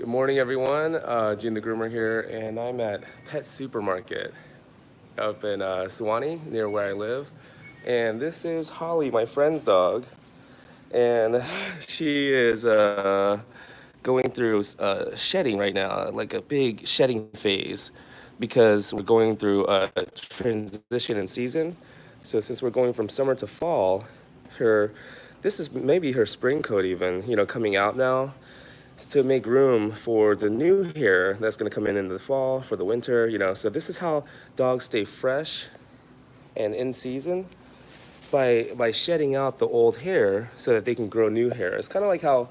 Good morning, everyone. Gene the Groomer here, and I'm at Pet Supermarket up in Suwannee, near where I live. And this is Holly, my friend's dog, and she is going through shedding right now, like a big shedding phase, because we're going through a transition in season. So since we're going from summer to fall, her this is maybe her spring coat even, coming out now to make room for the new hair that's going to come in the fall for the winter. So this is how dogs stay fresh and in season by shedding out the old hair so that they can grow new hair. It's kind of like how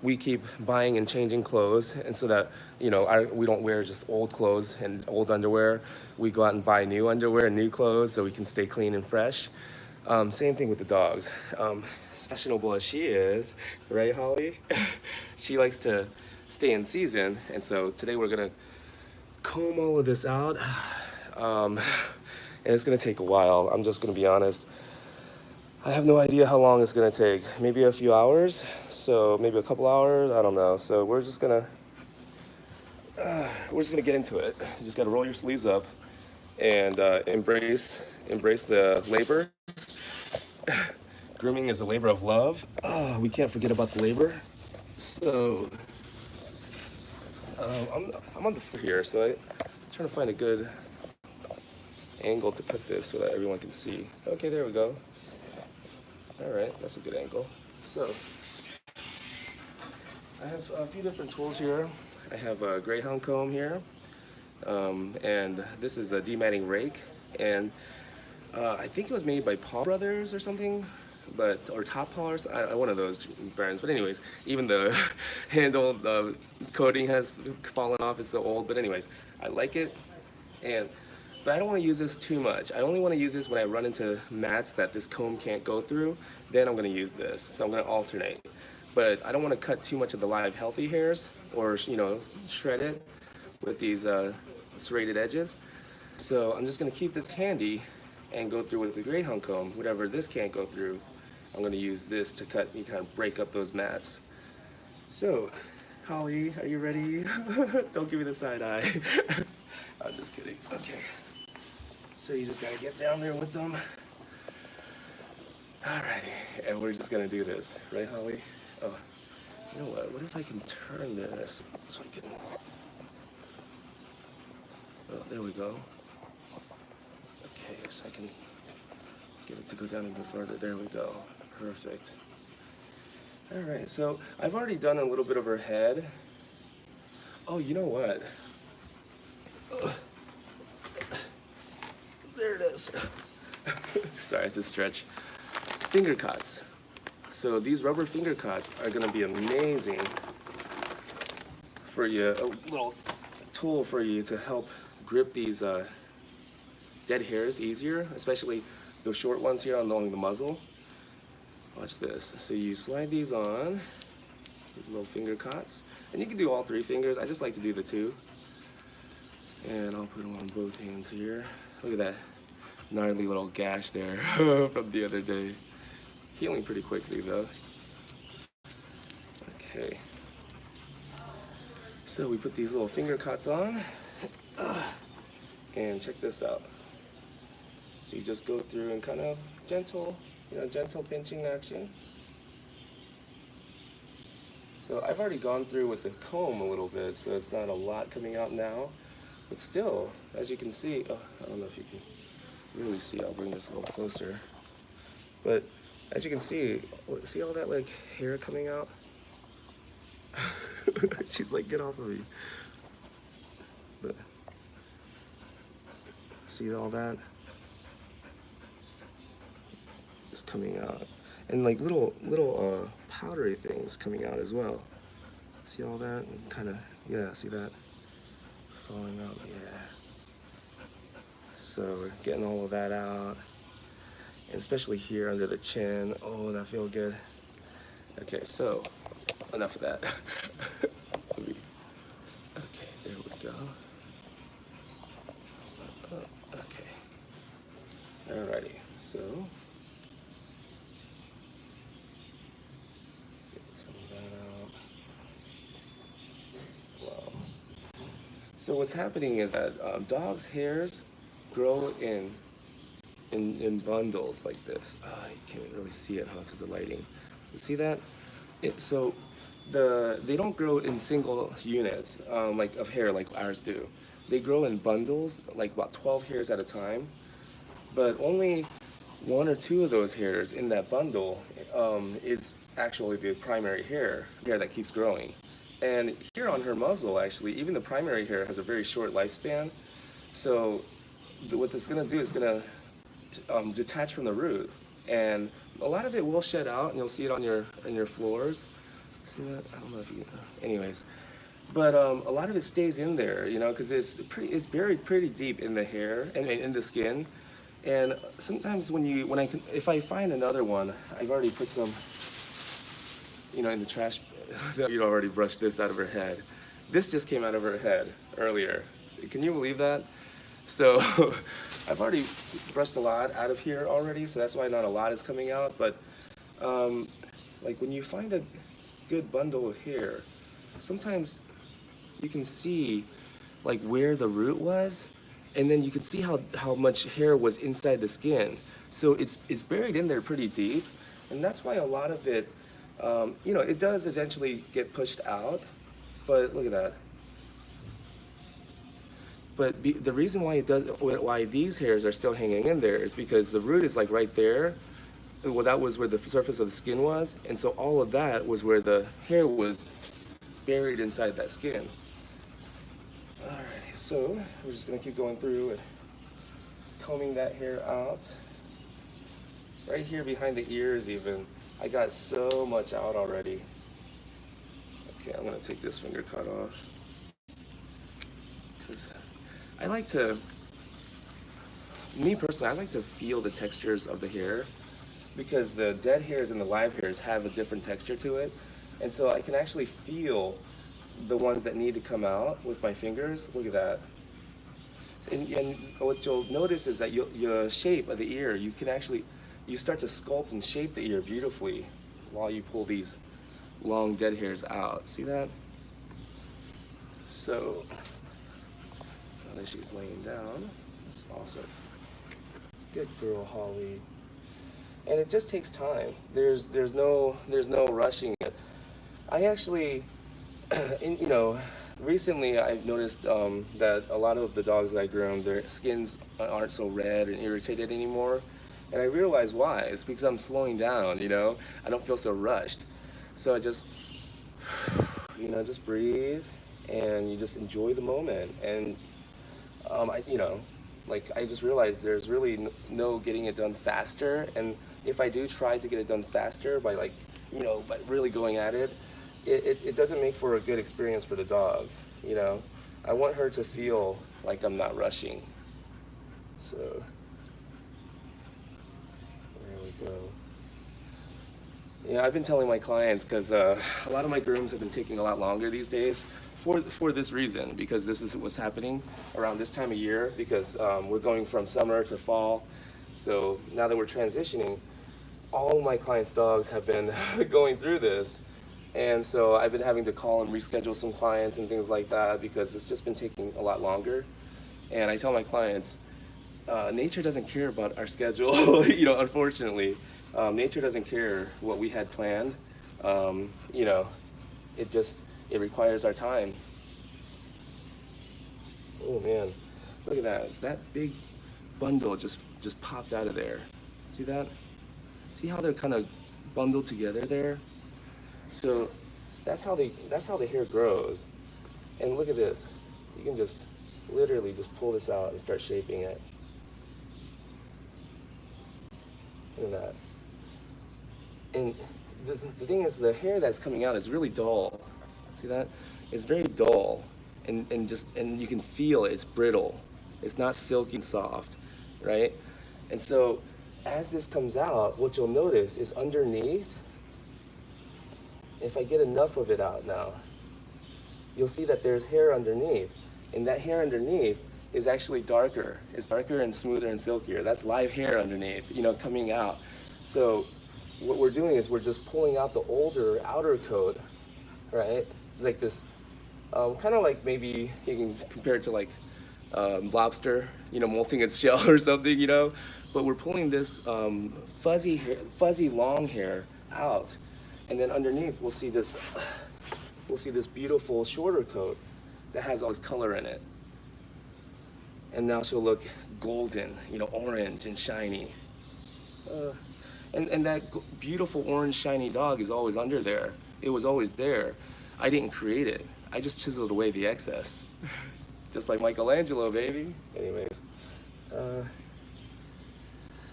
we keep buying and changing clothes, and so that we don't wear just old clothes and old underwear. We go out and buy new underwear and new clothes so we can stay clean and fresh. Same thing with the dogs. As fashionable as she is, right, Holly? She likes to stay in season, and so today we're gonna comb all of this out. Um, and it's gonna take a while. I'm just gonna be honest. I have no idea how long it's gonna take. Maybe a few hours, so maybe a couple hours. I don't know. So we're just gonna get into it. You just gotta roll your sleeves up and embrace the labor. Grooming is a labor of love. Oh, we can't forget about the labor. So I'm on the floor here, so I'm trying to find a good angle to put this so that everyone can see. Okay, there we go. All right, that's a good angle. So I have a few different tools here. I have a Greyhound comb here, and this is a dematting rake, and I think it was made by Paul Brothers or something, or Top Paw, one of those brands. But anyways, even the handle, the coating has fallen off. It's so old. But anyways, I like it, but I don't want to use this too much. I only want to use this when I run into mats that this comb can't go through. Then I'm going to use this. So I'm going to alternate. But I don't want to cut too much of the live healthy hairs or shred it with these serrated edges. So I'm just going to keep this handy and go through with the Greyhound comb. Whatever this can't go through, I'm going to use this to cut and kind of break up those mats. So, Holly, are you ready? Don't give me the side eye. I'm just kidding. Okay. So you just got to get down there with them. Alrighty, and we're just going to do this, right, Holly? Oh, you know what? What if I can turn this so I can... Oh, there we go. Okay, so I can get it to go down even further. There we go. Perfect. All right, so I've already done a little bit of her head. Oh, you know what? There it is. Sorry, I have to stretch. Finger cuts. So these rubber finger cuts are gonna be amazing for you, a little tool for you to help grip these dead hairs easier, especially those short ones here along the muzzle. Watch this. So you slide these on, these little finger cuts, and you can do all three fingers. I just like to do the two. And I'll put them on both hands here. Look at that gnarly little gash there from the other day. Healing pretty quickly though. Okay. So we put these little finger cuts on, and check this out. So you just go through and kind of gentle pinching action. So I've already gone through with the comb a little bit, so it's not a lot coming out now. But still, as you can see, I don't know if you can really see, I'll bring this a little closer. But as you can see all that like hair coming out? She's like, get off of me. But see all that? Just coming out. And like little powdery things coming out as well. See all that? Kind of, yeah, see that? Falling out, yeah. So we're getting all of that out. And especially here under the chin. Oh, that feels good. Okay, so enough of that. Okay, there we go. Okay. Alrighty, so get some of that out. So what's happening is that dogs' hairs grow in bundles like this. I can't really see it, huh, because of the lighting. You see that? So they don't grow in single units like of hair like ours do. They grow in bundles, like about 12 hairs at a time. But only one or two of those hairs in that bundle is actually the primary hair that keeps growing. And here on her muzzle, actually, even the primary hair has a very short lifespan. So what this is going to do is going to detach from the root, and a lot of it will shed out, and you'll see it on your floors. See that? I don't know if you. Anyways, but a lot of it stays in there, you know, because it's buried pretty deep in the hair and in the skin. And sometimes if I find another one, I've already put some, you know, in the trash. You'd already brushed this out of her head. This just came out of her head earlier. Can you believe that? So I've already brushed a lot out of here already, so that's why not a lot is coming out. But like when you find a good bundle of hair, sometimes you can see like where the root was, and then you can see how much hair was inside the skin. So it's buried in there pretty deep, and that's why a lot of it, you know, it does eventually get pushed out. But look at that. But the reason why these hairs are still hanging in there is because the root is like right there. Well, that was where the surface of the skin was, and so all of that was where the hair was buried inside that skin. Alrighty, so we're just gonna keep going through and combing that hair out. Right here behind the ears even, I got so much out already. Okay, I'm gonna take this finger cut off. Because I like to, me personally, I like to feel the textures of the hair, because the dead hairs and the live hairs have a different texture to it. And so I can actually feel the ones that need to come out with my fingers. Look at that. And what you'll notice is that your shape of the ear, you start to sculpt and shape the ear beautifully while you pull these long dead hairs out. See that? So, now that she's laying down, that's awesome. Good girl, Holly. And it just takes time. There's no rushing it. I actually, you know, recently I've noticed that a lot of the dogs that I groom, their skins aren't so red and irritated anymore. And I realize why. It's because I'm slowing down, you know? I don't feel so rushed. So I just, you know, just breathe and you just enjoy the moment. And, you know, like I just realized there's really no getting it done faster. And if I do try to get it done faster by like, you know, by really going at it, it doesn't make for a good experience for the dog, you know? I want her to feel like I'm not rushing. So, there we go. Yeah, I've been telling my clients, because a lot of my grooms have been taking a lot longer these days for this reason, because this is what's happening around this time of year, because we're going from summer to fall. So now that we're transitioning, all my clients' dogs have been going through this. And so I've been having to call and reschedule some clients and things like that because it's just been taking a lot longer. And I tell my clients, nature doesn't care about our schedule, you know, unfortunately. Nature doesn't care what we had planned. You know, it requires our time. Oh man, look at that. That big bundle just popped out of there. See that? See how they're kind of bundled together there? So that's how the hair grows. And look at this. You can just literally just pull this out and start shaping it. Look at that. And the thing is, the hair that's coming out is really dull. See that? It's very dull, and you can feel it's brittle. It's not silky and soft, right? And so as this comes out, what you'll notice is underneath, if I get enough of it out now, you'll see that there's hair underneath. And that hair underneath is actually darker. It's darker and smoother and silkier. That's live hair underneath, you know, coming out. So what we're doing is we're just pulling out the older outer coat, right? Like this Kind of like maybe you can compare it to like lobster, molting its shell or something, But we're pulling this fuzzy long hair out, and then underneath we'll see this beautiful shorter coat that has all this color in it. And now she'll look golden, orange and shiny. Uh, and that beautiful orange shiny dog is always under there. It was always there. I didn't create it. I just chiseled away the excess. Just like Michelangelo, baby. Anyways,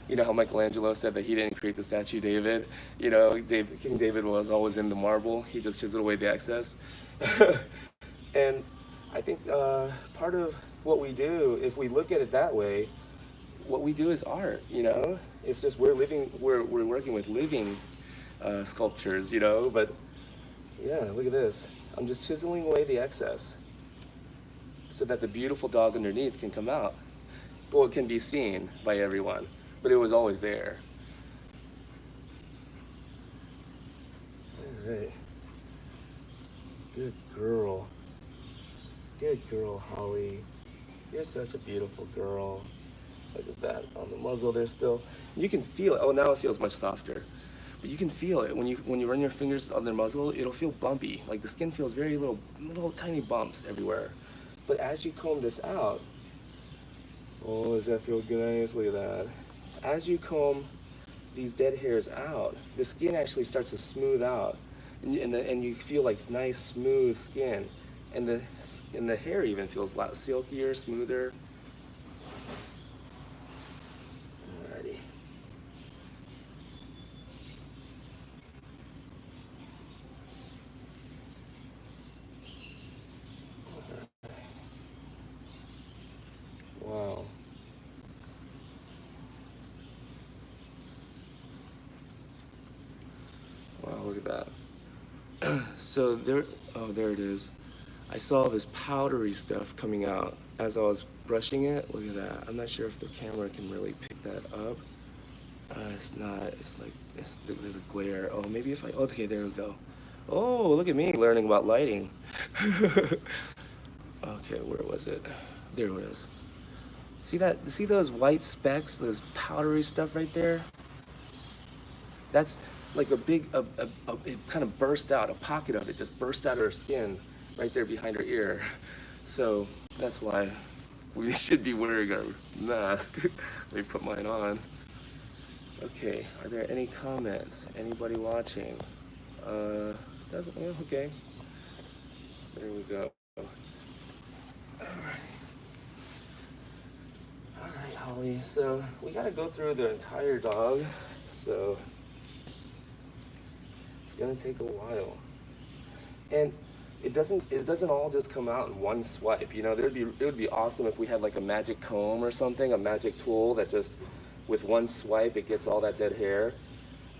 you know how Michelangelo said that he didn't create the statue David? King David was always in the marble. He just chiseled away the excess. And I think part of what we do, if we look at it that way, what we do is art, It's just we're working with living sculptures, But yeah, look at this. I'm just chiseling away the excess so that the beautiful dog underneath can come out. Well, it can be seen by everyone, but it was always there. All right. Good girl. Good girl, Holly. You're such a beautiful girl. Look at that on the muzzle there still. You can feel it. Oh, now it feels much softer. But you can feel it when you run your fingers on their muzzle. It'll feel bumpy. Like the skin feels very little tiny bumps everywhere. But as you comb this out, oh, does that feel nice? Look at that. As you comb these dead hairs out, the skin actually starts to smooth out, and you feel like nice smooth skin, and the hair even feels a lot silkier, smoother. Alrighty. Wow. Wow, look at that. So there it is. I saw this powdery stuff coming out as I was brushing it. Look at that. I'm not sure if the camera can really pick that up. It's not, there's a glare. Oh, maybe if okay, there we go. Oh, look at me learning about lighting. Okay, where was it? There it is. See those white specks, those powdery stuff right there? That's like it kind of burst out, a pocket of it just burst out of her skin right there behind her ear. So that's why we should be wearing our mask. Let me put mine on. Okay, are there any comments? Anybody watching? Okay. There we go. Alright, Holly, so we gotta go through the entire dog, so it's gonna take a while. And it doesn't all just come out in one swipe. It would be awesome if we had like a magic comb or something, a magic tool that just with one swipe it gets all that dead hair.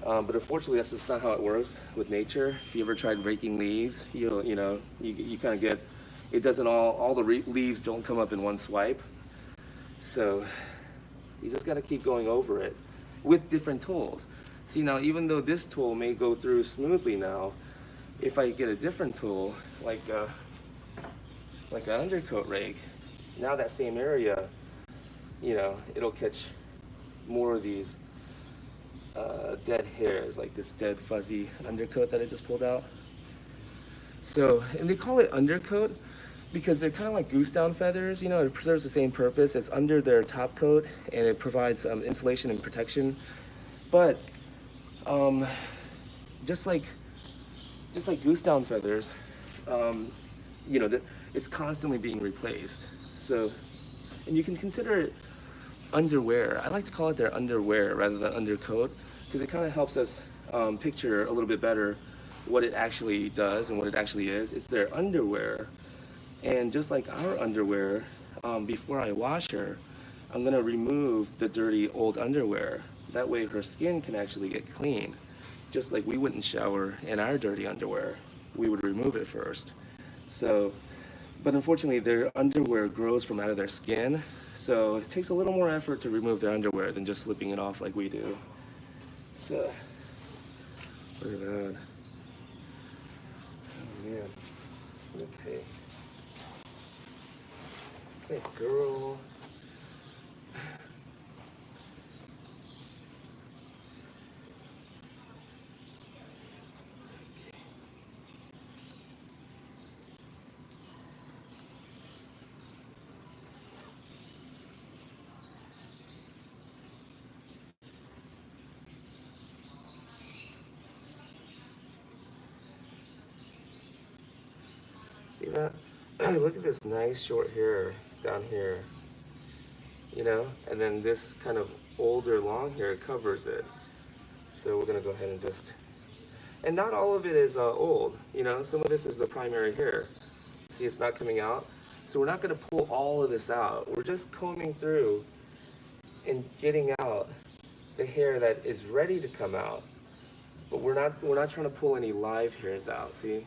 But unfortunately, that's just not how it works with nature. If you ever tried raking leaves, you kind of get, it doesn't all the leaves don't come up in one swipe. So you just got to keep going over it with different tools. See, now even though this tool may go through smoothly now, if I get a different tool like an undercoat rake, now that same area, it'll catch more of these dead hairs, like this dead fuzzy undercoat that I just pulled out. So, and they call it undercoat because they're kind of like goose down feathers. It serves the same purpose. It's under their top coat and it provides insulation and protection. But just like goose down feathers, it's constantly being replaced. So, and you can consider it underwear. I like to call it their underwear rather than undercoat because it kind of helps us picture a little bit better what it actually does and what it actually is. It's their underwear. And just like our underwear, before I wash her, I'm gonna remove the dirty old underwear. That way her skin can actually get clean. Just like we wouldn't shower in our dirty underwear. We would remove it first. So, but unfortunately their underwear grows from out of their skin. So it takes a little more effort to remove their underwear than just slipping it off like we do. So, look at that. Oh man. Okay. Good girl. See that? Look at this nice short hair down here, you know? And then this kind of older long hair covers it. So we're gonna go ahead and just, and not all of it is old, you know? Some of this is the primary hair. See, it's not coming out. So we're not gonna pull all of this out. We're just combing through and getting out the hair that is ready to come out. But we're not trying to pull any live hairs out, see?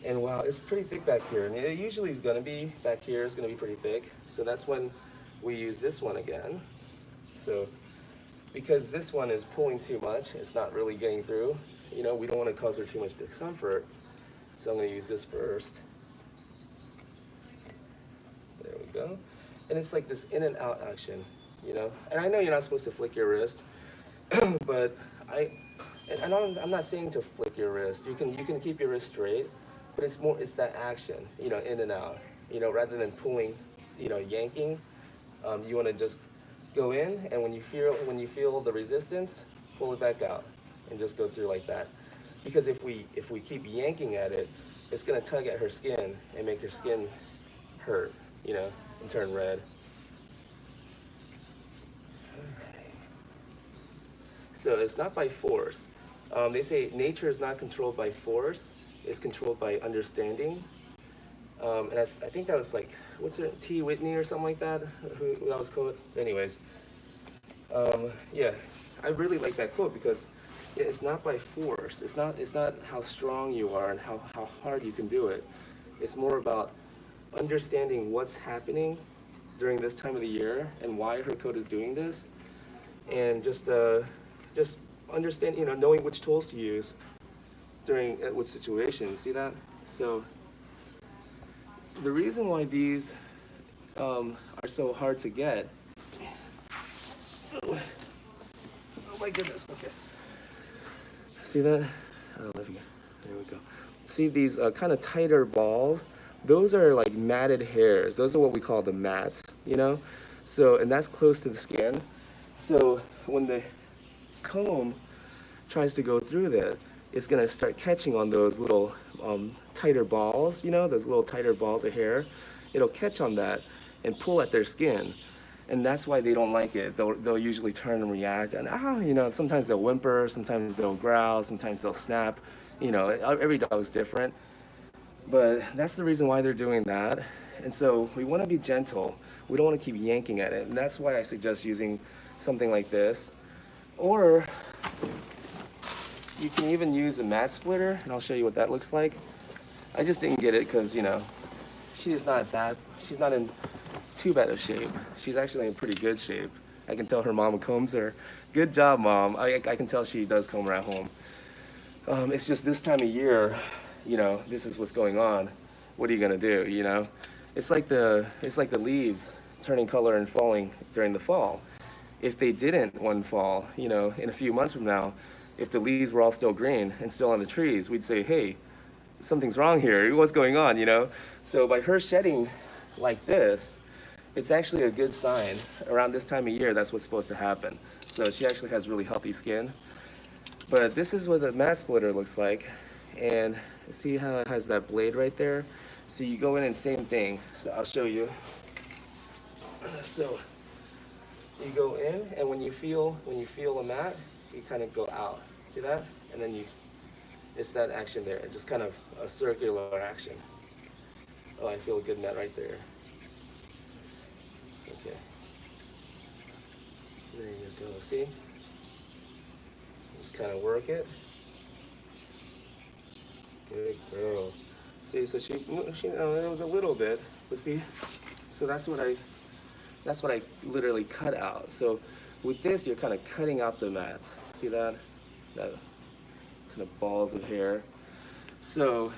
And wow, it's pretty thick back here. And it usually is gonna be, back here is gonna be pretty thick. So that's when we use this one again. So, because this one is pulling too much, it's not really getting through. You know, we don't wanna cause her too much discomfort. So I'm gonna use this first. There we go. And it's like this in and out action, you know? And I know you're not supposed to flick your wrist, but I'm not saying to flick your wrist. You can keep your wrist straight, but it's that action, you know, in and out, you know, rather than pulling, you know, yanking. You want to just go in, and when you feel the resistance, pull it back out, and just go through like that. Because if we keep yanking at it, it's gonna tug at her skin and make her skin hurt, you know, and turn red. So it's not by force. They say nature is not controlled by force, it's controlled by understanding. And I think that was like, what's her, T. Whitney or something like that? Who that was quote? Anyways, yeah, I really like that quote because yeah, it's not by force. It's not how strong you are and how hard you can do it. It's more about understanding what's happening during this time of the year and why her coat is doing this, and just understand, you know, knowing which tools to use during which situations. See that? So the reason why these are so hard to get. Oh my goodness! Okay. See that? I don't know if you can. There we go. See these kind of tighter balls? Those are like matted hairs. Those are what we call the mats, you know? So, and that's close to the skin. So when the comb tries to go through that, it's gonna start catching on those little tighter balls, you know, those little tighter balls of hair. It'll catch on that and pull at their skin. And that's why they don't like it. They'll usually turn and react, and you know, sometimes they'll whimper, sometimes they'll growl, sometimes they'll snap. You know, every dog is different. But that's the reason why they're doing that. And so we want to be gentle. We don't want to keep yanking at it. And that's why I suggest using something like this. Or you can even use a mat splitter, and I'll show you what that looks like. I just didn't get it because, you know, she's not in too bad of shape. She's actually in pretty good shape. I can tell her mom combs her. Good job, Mom. I can tell she does comb her at home. It's just this time of year, you know, this is what's going on. What are you gonna do, you know? It's like the leaves turning color and falling during the fall. If they didn't one fall, you know, in a few months from now, if the leaves were all still green and still on the trees, we'd say, hey, something's wrong here. What's going on, you know? So by her shedding like this, it's actually a good sign. Around this time of year, that's what's supposed to happen. So she actually has really healthy skin. But this is what the mat splitter looks like. And see how it has that blade right there? So you go in and same thing. So I'll show you. So you go in, and when you feel a mat, you kind of go out. See that? And then it's that action there. Just kind of a circular action. Oh, I feel a good mat right there. Okay. There you go. See? Just kind of work it. Good girl. See, so she it was a little bit, but see, so that's what I literally cut out. So with this, you're kind of cutting out the mats. See that? that kind of balls of hair. So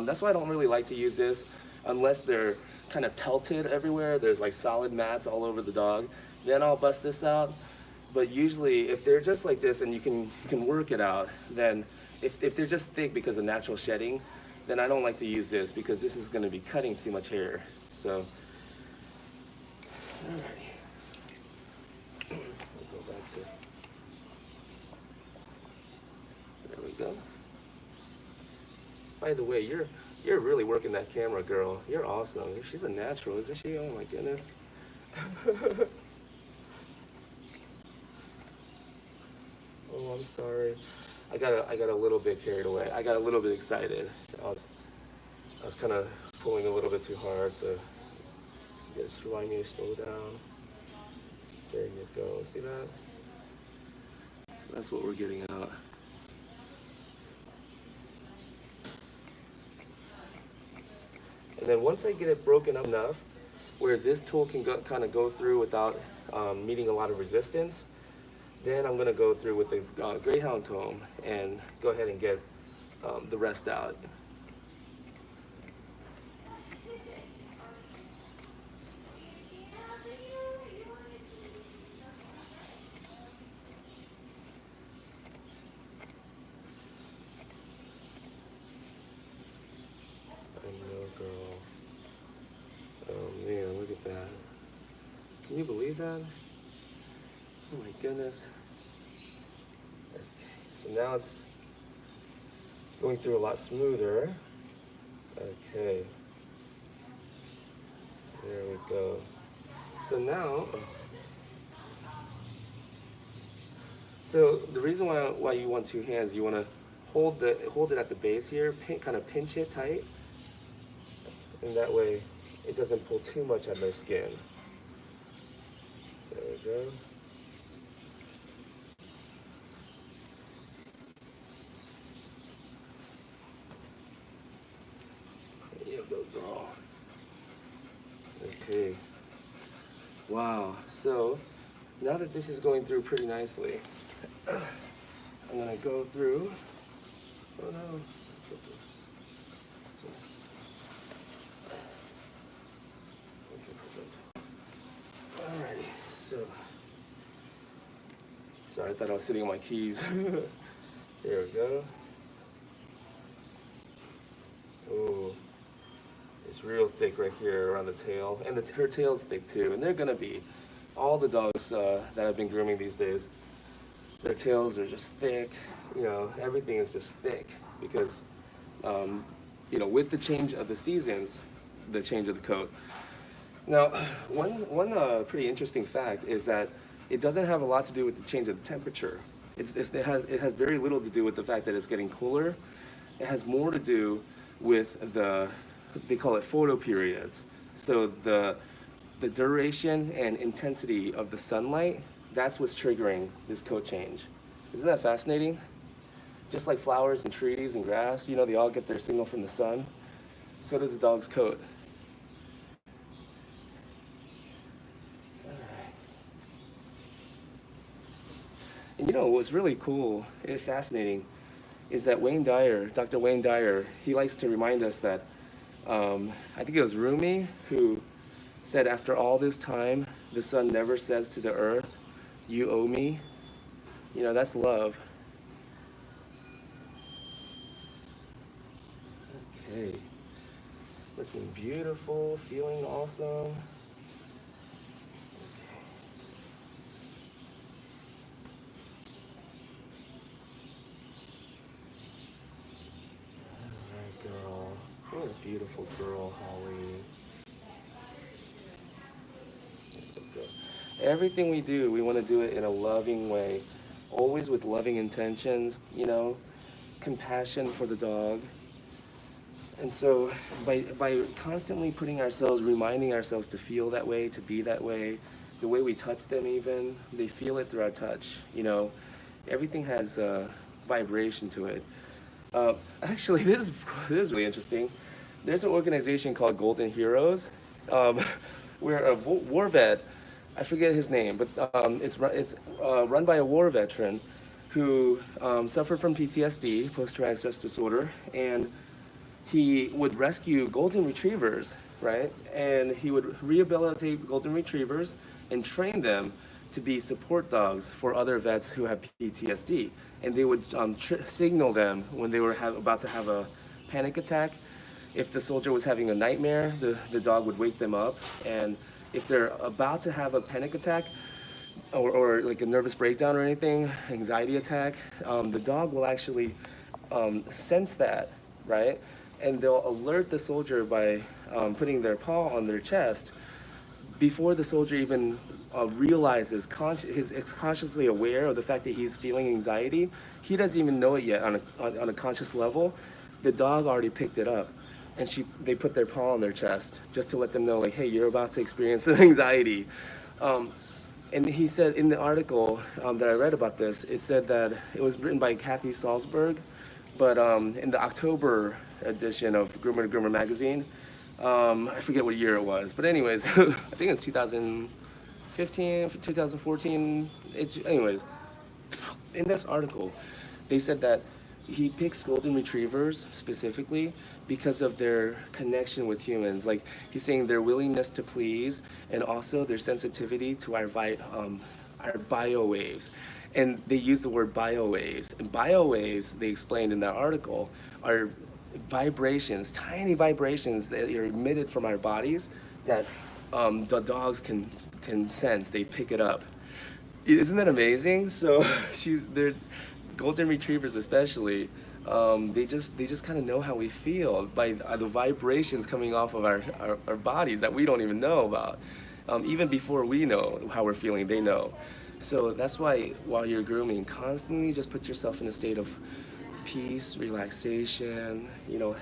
that's why I don't really like to use this unless they're kind of pelted everywhere. There's like solid mats all over the dog. Then I'll bust this out. But usually if they're just like this and you can work it out, then if they're just thick because of natural shedding, then I don't like to use this because this is going to be cutting too much hair. So, alrighty. We'll go back to, there we go. By the way, you're really working that camera, girl. You're awesome. She's a natural, isn't she? Oh my goodness. Oh, I'm sorry. I got a little bit carried away. I got a little bit excited. I was kind of pulling a little bit too hard, so just remind me to slow down. There you go. See that? So that's what we're getting out. And then once I get it broken up enough where this tool can kind of go through without meeting a lot of resistance, then I'm going to go through with the Greyhound comb and go ahead and get the rest out. I know, girl. Oh man, look at that. Can you believe that? Oh my goodness. So now it's going through a lot smoother. Okay. There we go. So now, so the reason why you want two hands, you want to hold it at the base here, kind of pinch it tight, and that way it doesn't pull too much on their skin. There we go. There you go, girl. Okay. Wow. So now that this is going through pretty nicely, I'm gonna go through. Oh no. Alrighty, so sorry, I thought I was sitting on my keys. There we go. Oh, it's real thick right here around the tail, and her tail's thick too. And they're gonna be, all the dogs that I've been grooming these days, their tails are just thick. You know, everything is just thick because, you know, with the change of the seasons, the change of the coat. Now, one pretty interesting fact is that it doesn't have a lot to do with the change of the temperature. It has very little to do with the fact that it's getting cooler. It has more to do with they call it photoperiods. So the duration and intensity of the sunlight, that's what's triggering this coat change. Isn't that fascinating? Just like flowers and trees and grass, you know, they all get their signal from the sun. So does a dog's coat. And you know what's really cool and fascinating is that Dr. Wayne Dyer, he likes to remind us that, I think it was Rumi who said, after all this time, the sun never says to the earth, you owe me. You know, that's love. Okay. Looking beautiful, feeling awesome. Girl. What a beautiful girl, Holly. Everything we do, we want to do it in a loving way, always with loving intentions, you know, compassion for the dog. And so by constantly putting ourselves, reminding ourselves to feel that way, to be that way, the way we touch them even, they feel it through our touch, you know. Everything has vibration to it. Actually, this is really interesting. There's an organization called Golden Heroes, where a war vet, I forget his name, but it's run by a war veteran who suffered from PTSD, post-traumatic stress disorder, and he would rescue golden retrievers, right? And he would rehabilitate golden retrievers and train them to be support dogs for other vets who have PTSD. And they would signal them when they were about to have a panic attack. If the soldier was having a nightmare, the dog would wake them up. And if they're about to have a panic attack, or like a nervous breakdown or anything, anxiety attack, the dog will actually sense that, right? And they'll alert the soldier by putting their paw on their chest before the soldier even realizes, is consciously aware of the fact that he's feeling anxiety. He doesn't even know it yet on a conscious level. The dog already picked it up, and they put their paw on their chest just to let them know, like, hey, you're about to experience some anxiety. And he said in the article that I read about this, it said that it was written by Kathy Salzberg, but in the October edition of Groomer to Groomer magazine, I forget what year it was, but anyways, I think it's 2015, 2014. Anyways, in this article, they said that he picks golden retrievers specifically because of their connection with humans. Like, he's saying their willingness to please and also their sensitivity to our biowaves. And they use the word biowaves. And biowaves, they explained in that article, are vibrations, tiny vibrations that are emitted from our bodies that the dogs can sense. They pick it up. Isn't that amazing? So they're golden retrievers especially. They just kind of know how we feel by the vibrations coming off of our bodies that we don't even know about. Even before we know how we're feeling, they know. So that's why while you're grooming, constantly just put yourself in a state of peace, relaxation,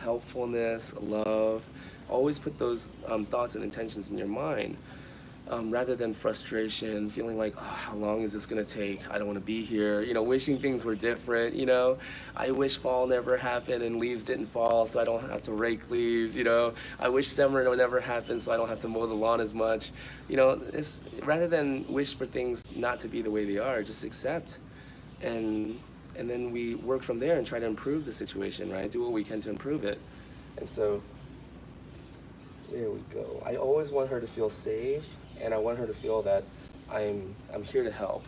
helpfulness, love. Always put those thoughts and intentions in your mind. Rather than frustration, feeling like, oh, how long is this gonna take? I don't wanna be here. Wishing things were different, I wish fall never happened and leaves didn't fall so I don't have to rake leaves, I wish summer would never happen so I don't have to mow the lawn as much. It's, rather than wish for things not to be the way they are, just accept. And then we work from there and try to improve the situation, right? Do what we can to improve it. And so, there we go. I always want her to feel safe, and I want her to feel that I'm here to help.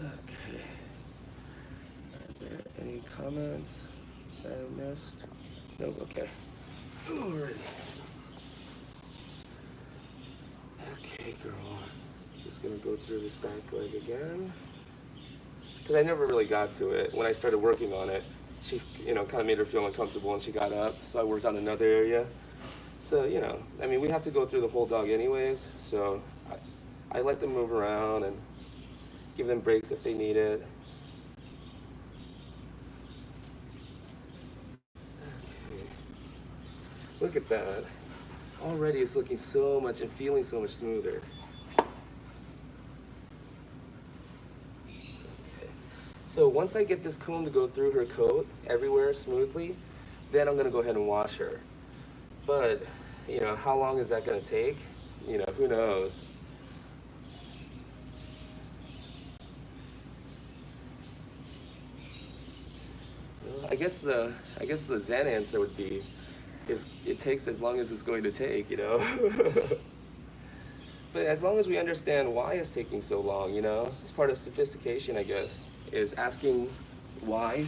Okay. Are there any comments that I missed? Nope, okay. Alrighty. Okay, girl. Just gonna go through this back leg again. Because I never really got to it. When I started working on it, she, kind of made her feel uncomfortable and she got up. So I worked on another area. So, we have to go through the whole dog anyways. So I let them move around and give them breaks if they need it. Okay. Look at that. Already it's looking so much and feeling so much smoother. Okay. So once I get this comb to go through her coat everywhere smoothly, then I'm gonna go ahead and wash her. But, how long is that gonna take? Who knows? Well, I guess the Zen answer would be, it takes as long as it's going to take, But as long as we understand why it's taking so long, it's part of sophistication, I guess, is asking why,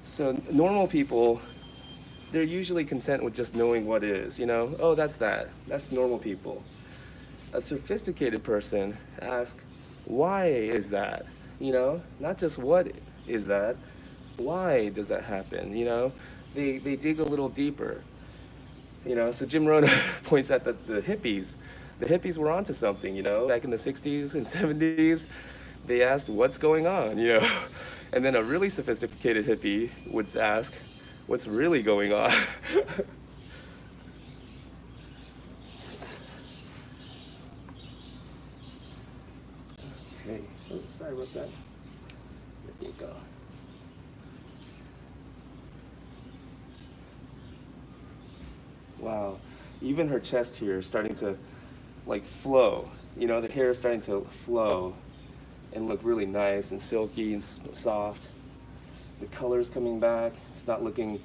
So normal people, they're usually content with just knowing what is, Oh, that's that. That's normal people. A sophisticated person asks, why is that? Not just what is that, why does that happen, They dig a little deeper. So Jim Rohn points out that the hippies were onto something, back in the 60s and 70s, they asked, what's going on, And then a really sophisticated hippie would ask, what's really going on? Okay, oh, sorry, about that. There you go. Wow. Even her chest here is starting to like flow. You know, the hair is starting to flow and look really nice and silky and soft. The color's coming back. It's not looking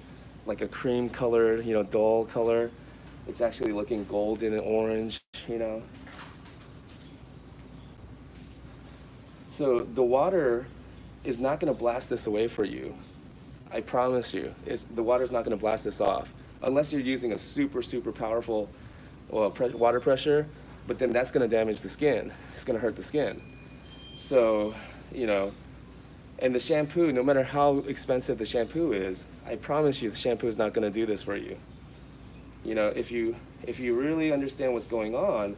like a cream color, you know, dull color. It's actually looking golden and orange, you know. So the water is not going to blast this away for you. I promise you. The water's not going to blast this off unless you're using a super powerful water pressure, but then that's going to damage the skin. It's going to hurt the skin. So, you know, and the shampoo, no matter how expensive the shampoo is, I promise you the shampoo is not going to do this for you. You know, if you really understand what's going on,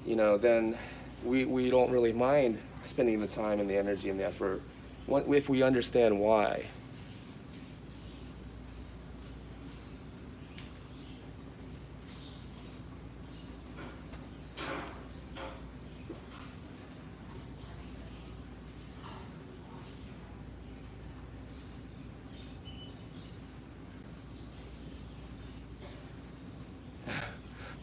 you know, then we don't really mind spending the time and the energy and the effort if we understand why.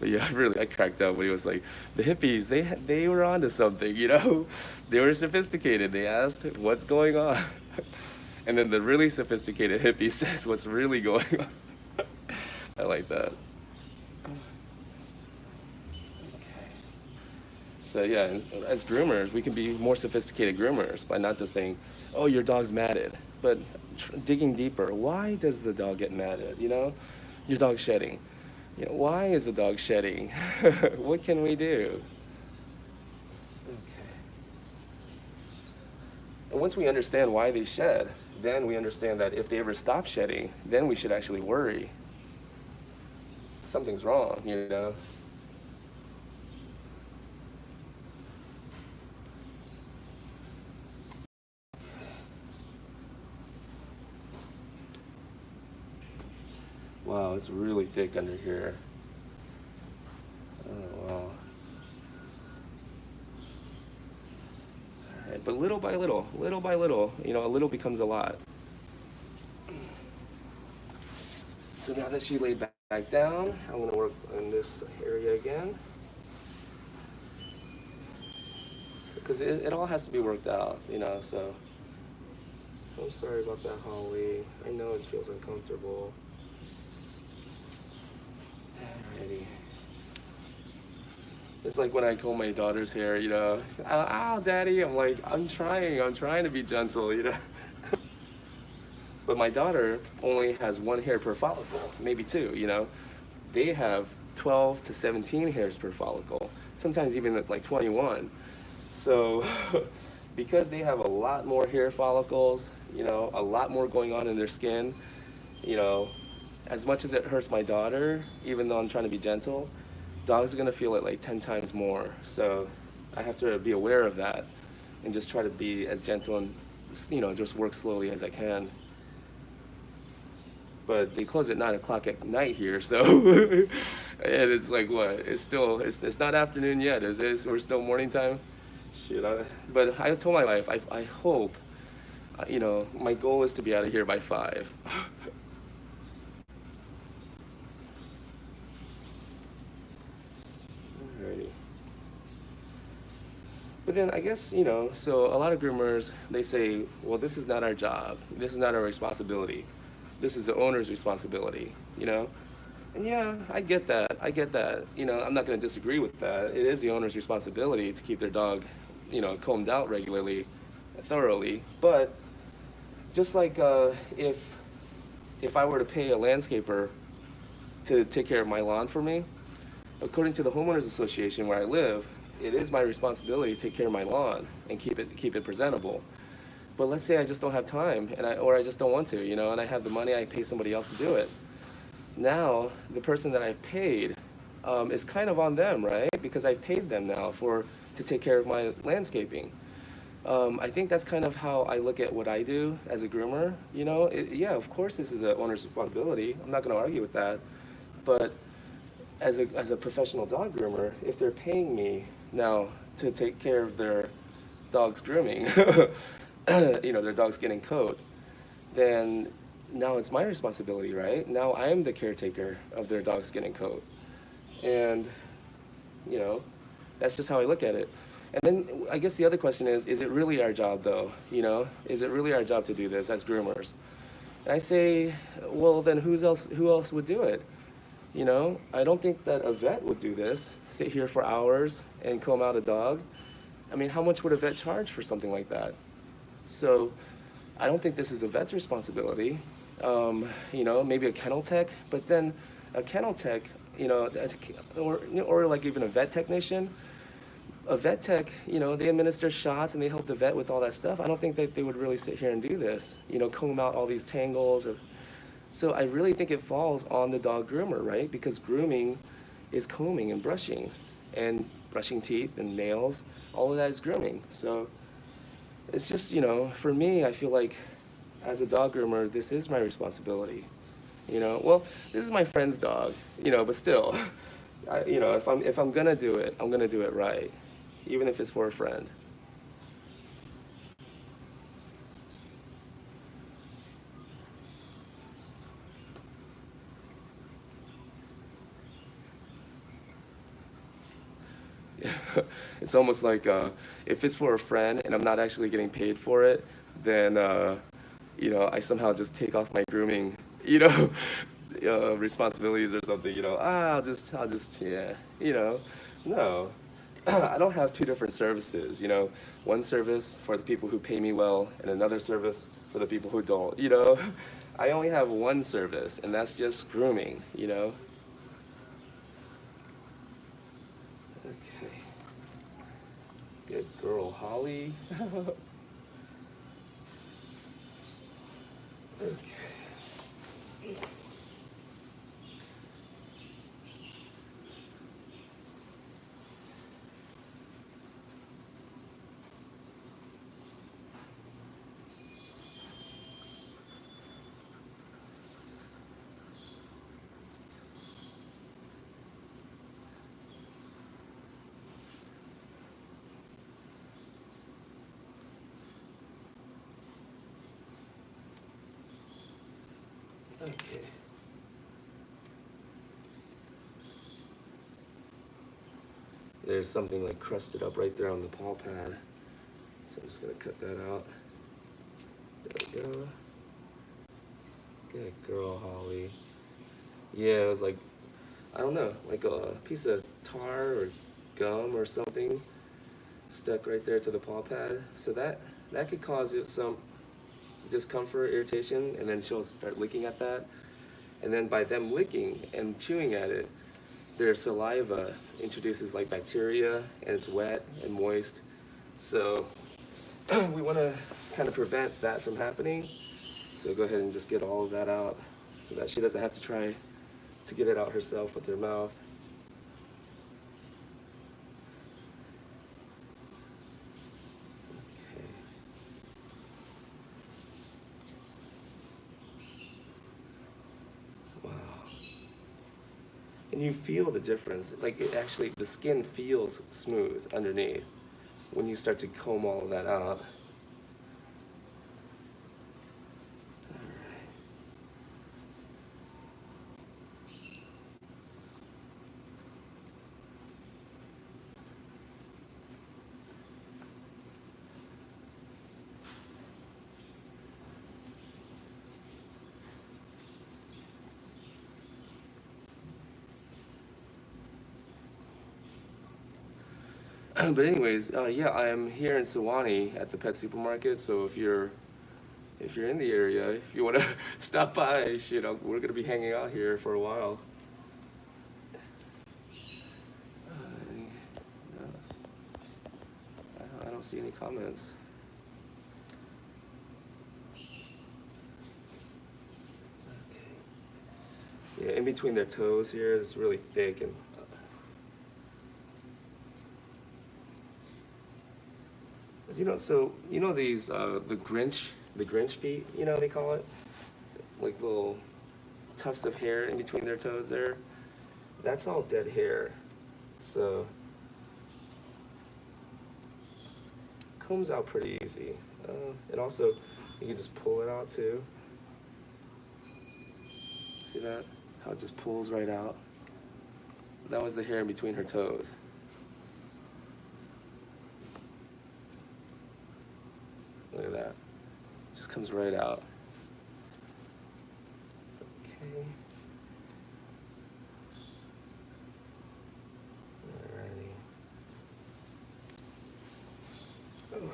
But yeah, really, I cracked up when he was like, the hippies, they were onto something, you know? They were sophisticated. They asked, what's going on? And then the really sophisticated hippie says, what's really going on? I like that. Okay. So yeah, as groomers, we can be more sophisticated groomers by not just saying, oh, your dog's matted, but digging deeper. Why does the dog get matted, you know? Your dog's shedding. You know, why is the dog shedding? What can we do? Okay. And once we understand why they shed, then we understand that if they ever stop shedding, then we should actually worry. Something's wrong, you know? Wow, it's really thick under here. Oh, wow. All right, but little by little, you know, a little becomes a lot. So now that she laid back down, I'm gonna work in this area again. Because it all has to be worked out, you know, so. I'm sorry about that, Holly. I know it feels uncomfortable. Alrighty. It's like when I comb my daughter's hair, you know, ow, daddy. I'm like, I'm trying to be gentle, you know. But my daughter only has one hair per follicle, maybe two, you know. They have 12 to 17 hairs per follicle, sometimes even like 21. So because they have a lot more hair follicles, you know, a lot more going on in their skin, you know, as much as it hurts my daughter, even though I'm trying to be gentle, dogs are gonna feel it like 10 times more. So I have to be aware of that and just try to be as gentle and, you know, just work slowly as I can. But they close at 9 o'clock at night here, so and it's like what? It's not afternoon yet, is it? We're still morning time. Shit, but I told my wife I hope, you know, my goal is to be out of here by 5. Alrighty. But then I guess, you know, so a lot of groomers, they say, well, this is not our job. This is not our responsibility. This is the owner's responsibility, you know? And yeah, I get that. I get that. You know, I'm not going to disagree with that. It is the owner's responsibility to keep their dog, you know, combed out regularly, thoroughly. But just like if I were to pay a landscaper to take care of my lawn for me, according to the homeowners association where I live, it is my responsibility to take care of my lawn and keep it presentable. But let's say I just don't have time or I just don't want to, you know, and I have the money, I pay somebody else to do it. Now the person that I've paid is kind of on them, right? Because I've paid them now to take care of my landscaping. I think that's kind of how I look at what I do as a groomer. You know, yeah, of course this is the owner's responsibility. I'm not going to argue with that. But as a professional dog groomer, if they're paying me now to take care of their dog's grooming, their dog's getting coat, then now it's my responsibility, right? Now I am the caretaker of their dog's skin and coat. And, you know, that's just how I look at it. And then I guess the other question is it really our job though? Is it really our job to do this as groomers? And I say, well, then who else would do it? I don't think that a vet would do this, sit here for hours and comb out a dog. I mean, how much would a vet charge for something like that? So I don't think this is a vet's responsibility. Maybe a kennel tech, but then a kennel tech, or like even a vet technician. A vet tech, they administer shots and they help the vet with all that stuff. I don't think that they would really sit here and do this, comb out all these tangles. So I really think it falls on the dog groomer, right? Because grooming is combing and brushing teeth and nails. All of that is grooming. So it's just, for me, I feel like as a dog groomer, this is my responsibility. Well, this is my friend's dog, but still, if I'm gonna do it, I'm gonna do it right, even if it's for a friend. It's almost like if it's for a friend and I'm not actually getting paid for it, then I somehow just take off my grooming, responsibilities or something. Yeah, no. I don't have two different services. One service for the people who pay me well, and another service for the people who don't. I only have one service, and that's just grooming. Okay. Good girl, Holly. Okay. Okay. There's something like crusted up right there on the paw pad. So I'm just gonna cut that out. There we go. Good girl, Holly. Yeah, it was like, I don't know, like a piece of tar or gum or something stuck right there to the paw pad. So that could cause you some discomfort, irritation, and then she'll start licking at that. And then by them licking and chewing at it, their saliva introduces like bacteria and it's wet and moist. So we want to kind of prevent that from happening. So go ahead and just get all of that out so that she doesn't have to try to get it out herself with her mouth. Okay. Wow. And you feel the difference. Like it actually, the skin feels smooth underneath when you start to comb all of that out. But anyways, yeah, I am here in Sewanee at the pet supermarket. So if you're in the area, if you want to stop by, we're gonna be hanging out here for a while. No, I don't see any comments. Okay. Yeah, in between their toes here, it's really thick and. So these the Grinch feet, they call it, like little tufts of hair in between their toes there. That's all dead hair. So combs out pretty easy. And also, you can just pull it out too. See that? How it just pulls right out. That was the hair in between her toes. Look at that. Just comes right out. Okay. Alrighty. Oh.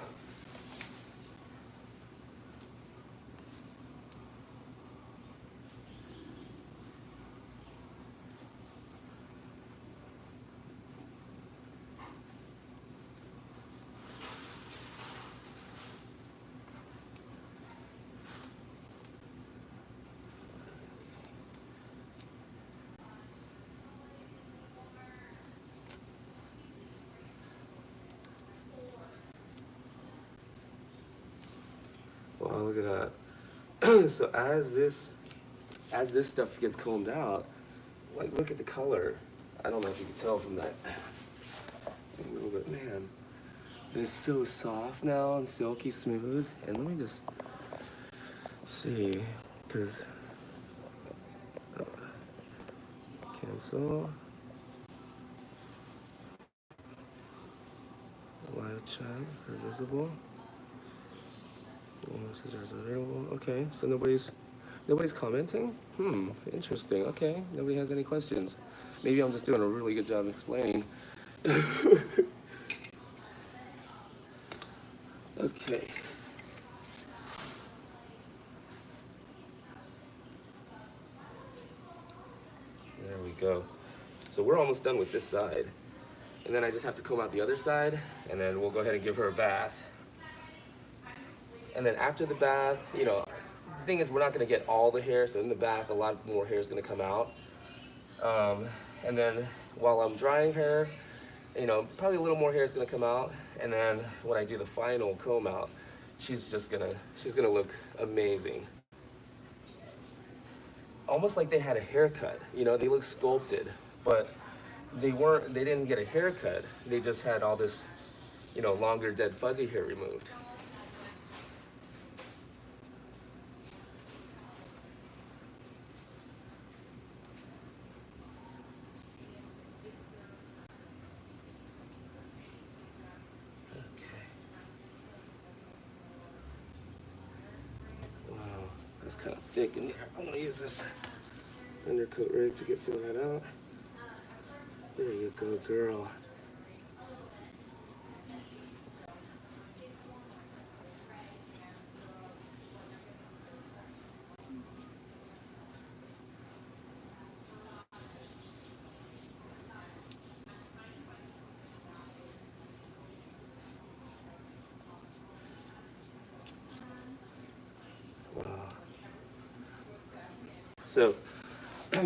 Wow, look at that. So as this stuff gets combed out, like look at the color. I don't know if you can tell from that. A little bit, man. It's so soft now and silky smooth. And let me just see, because cancel. Live chat are visible. Messages are available. Okay, so nobody's commenting? Interesting. Okay, nobody has any questions. Maybe I'm just doing a really good job explaining. Okay. There we go. So we're almost done with this side. And then I just have to comb out the other side, and then we'll go ahead and give her a bath. And then after the bath, you know, the thing is we're not gonna get all the hair, so in the bath, a lot more hair is gonna come out. And then while I'm drying her, you know, probably a little more hair is gonna come out. And then when I do the final comb out, she's gonna look amazing. Almost like they had a haircut, you know, they look sculpted, but they didn't get a haircut. They just had all this, you know, longer dead fuzzy hair removed. That's kind of thick in there. I'm gonna use this undercoat rag to get some of that out. There you go, girl. Wow. So,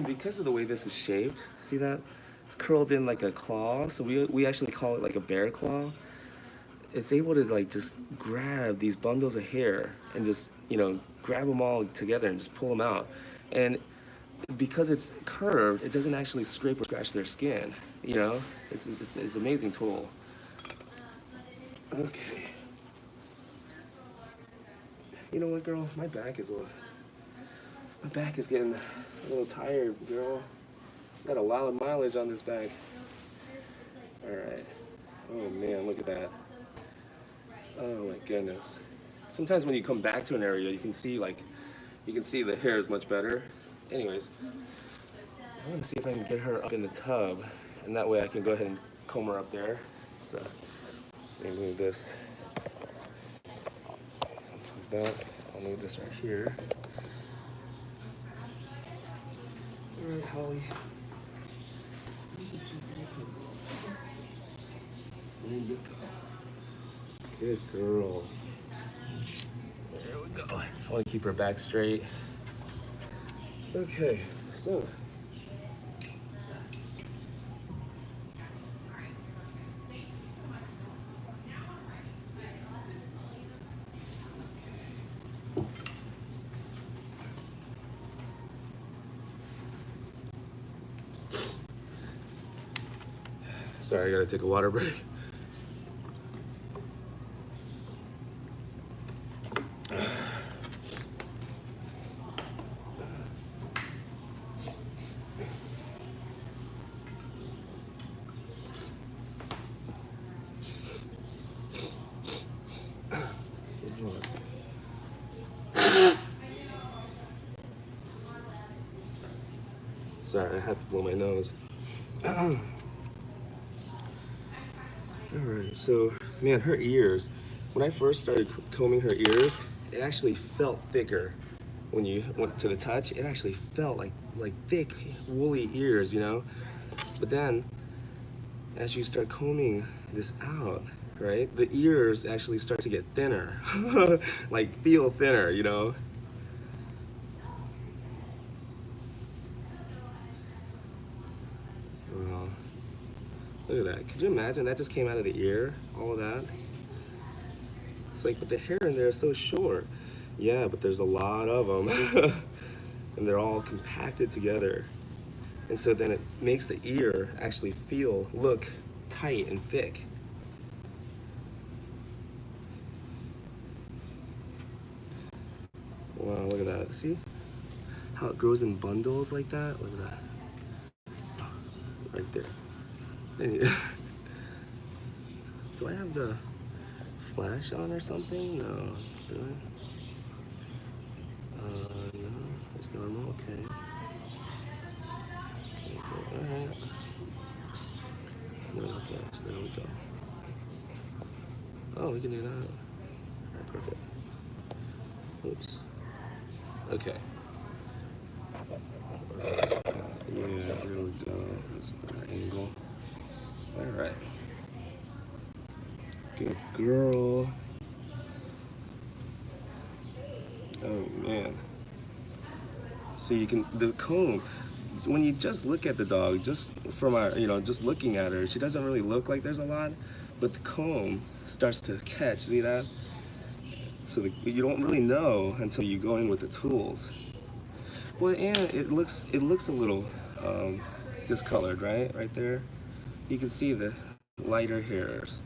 because of the way this is shaped, see that? It's curled in like a claw, so we actually call it like a bear claw. It's able to like just grab these bundles of hair and just, you know, grab them all together and just pull them out. And because it's curved, it doesn't actually scrape or scratch their skin, you know? It's an amazing tool. Okay. You know what, girl? My back is getting a little tired, girl. Got a lot of mileage on this back. All right. Oh man, look at that. Oh my goodness. Sometimes when you come back to an area, you can see the hair is much better. Anyways, I'm gonna see if I can get her up in the tub, and that way I can go ahead and comb her up there. So let me move this. Like that. I'll move this right here. All right, Holly. There you go. Good girl. There we go. I want to keep her back straight. Okay, so. Sorry, I gotta take a water break. Sorry, I had to blow my nose. All right, so man, her ears. When I first started combing her ears, it actually felt thicker. When you went to the touch, it actually felt like thick, woolly ears, you know. But then, as you start combing this out, right, the ears actually start to get thinner, like feel thinner, you know. Well, look at that. Could you imagine that just came out of the ear? All of that. It's like, but the hair in there is so short. Yeah, but there's a lot of them, and they're all compacted together. And so then it makes the ear actually look tight and thick. Wow, look at that. See how it grows in bundles like that? Look at that. Right there. Do I have the flash on or something? No. Do I? No. It's normal. Okay. Okay, so, alright. No flash. There we go. Oh, we can do that. Alright, perfect. Oops. Okay. Yeah, there we go. That's a better angle. Alright. Good girl. Oh man. So you can, the comb, when you just look at the dog, just from our, just looking at her, she doesn't really look like there's a lot, but the comb starts to catch, see that? So you don't really know until you go in with the tools. Well, and it looks a little discolored, right? Right there. You can see the lighter hairs.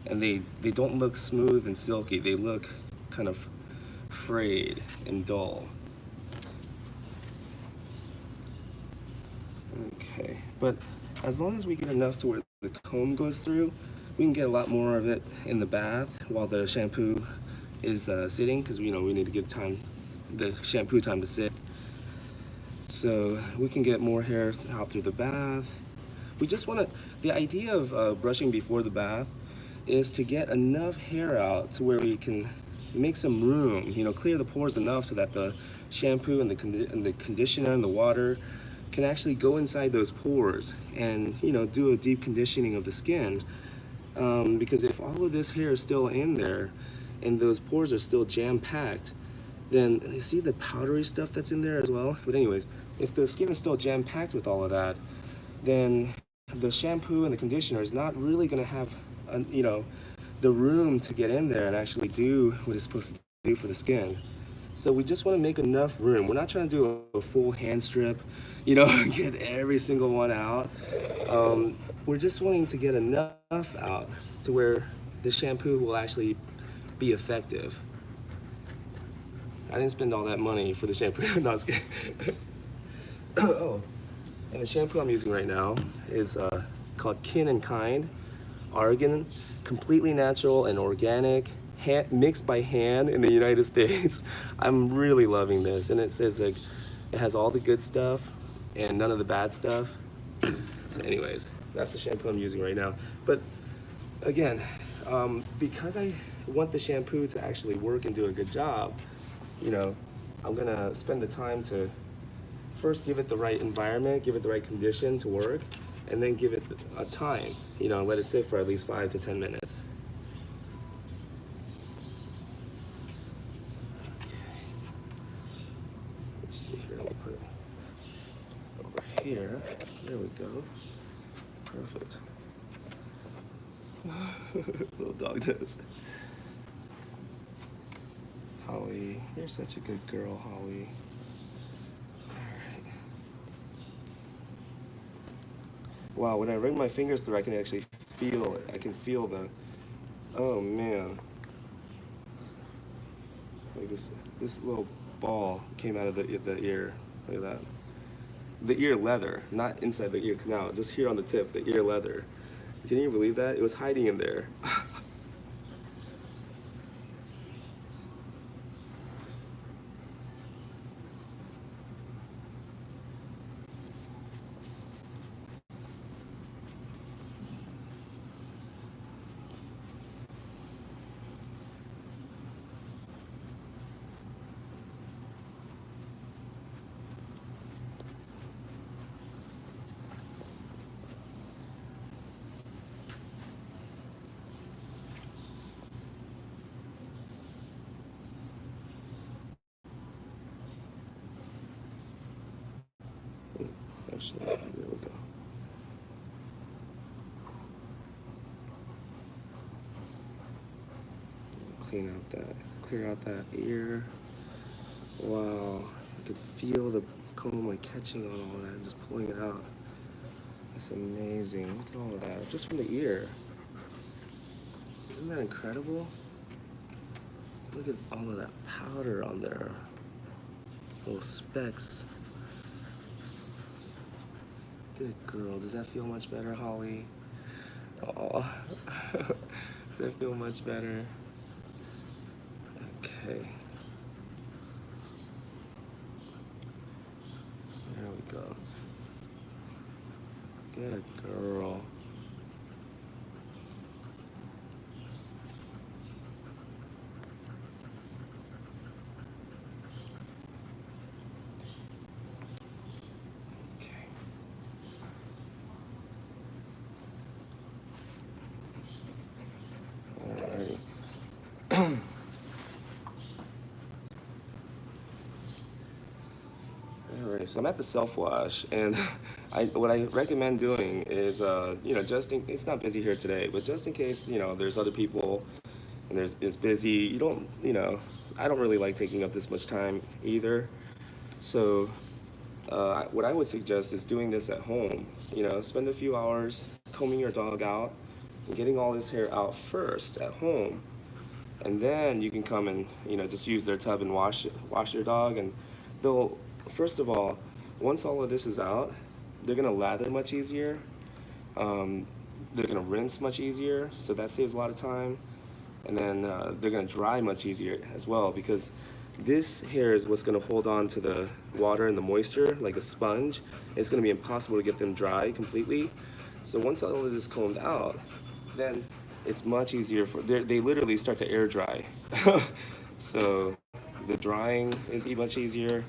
And they don't look smooth and silky. They look kind of frayed and dull. Okay, but as long as we get enough to where the comb goes through, we can get a lot more of it in the bath while the shampoo is sitting, because we need to give the shampoo time to sit. So we can get more hair out through the bath. We just want to, the idea of brushing before the bath is to get enough hair out to where we can make some room, clear the pores enough so that the shampoo and the conditioner and the water can actually go inside those pores and do a deep conditioning of the skin. Because if all of this hair is still in there and those pores are still jam-packed, then you see the powdery stuff that's in there as well. But anyways, if the skin is still jam-packed with all of that, then the shampoo and the conditioner is not really going to have the room to get in there and actually do what it's supposed to do for the skin. So we just want to make enough room. We're not trying to do a full hand strip, get every single one out. We're just wanting to get enough out to where the shampoo will actually be effective. I didn't spend all that money for the shampoo. No, I was kidding. Oh, and the shampoo I'm using right now is called Kin and Kind, Argan, completely natural and organic, mixed by hand in the United States. I'm really loving this, and it says it has all the good stuff and none of the bad stuff. So anyways, that's the shampoo I'm using right now. But again, because I want the shampoo to actually work and do a good job, I'm gonna spend the time to first give it the right environment, give it the right condition to work, and then give it a time, let it sit for at least 5 to 10 minutes. Let's see here, let me put it over here. There we go. Perfect. Little dog does. Holly, you're such a good girl, Holly. Alright. Wow, when I run my fingers through, I can actually feel it. I can feel oh man. Like this little ball came out of the ear. Look at that. The ear leather, not inside the ear canal, just here on the tip, the ear leather. Can you believe that? It was hiding in there. Clear out that ear. Wow, I could feel the comb like catching on all that and just pulling it out. That's amazing. Look at all of that, just from the ear. Isn't that incredible? Look at all of that powder on there. Little specks. Good girl. Does that feel much better, Holly? Oh, does that feel much better? Okay. There we go. Good girl. Okay. Alrighty. Alright, so I'm at the self-wash, and what I recommend doing is, it's not busy here today, but just in case, there's other people and it's busy, I don't really like taking up this much time either. So, what I would suggest is doing this at home. Spend a few hours combing your dog out and getting all this hair out first at home. And then you can come and, just use their tub and wash your dog, and they'll, first of all, once all of this is out, they're gonna lather much easier. They're gonna rinse much easier, so that saves a lot of time. And then they're gonna dry much easier as well, because this hair is what's gonna hold on to the water and the moisture like a sponge. It's gonna be impossible to get them dry completely. So once all of this is combed out, then it's much easier they literally start to air dry. So the drying is much easier.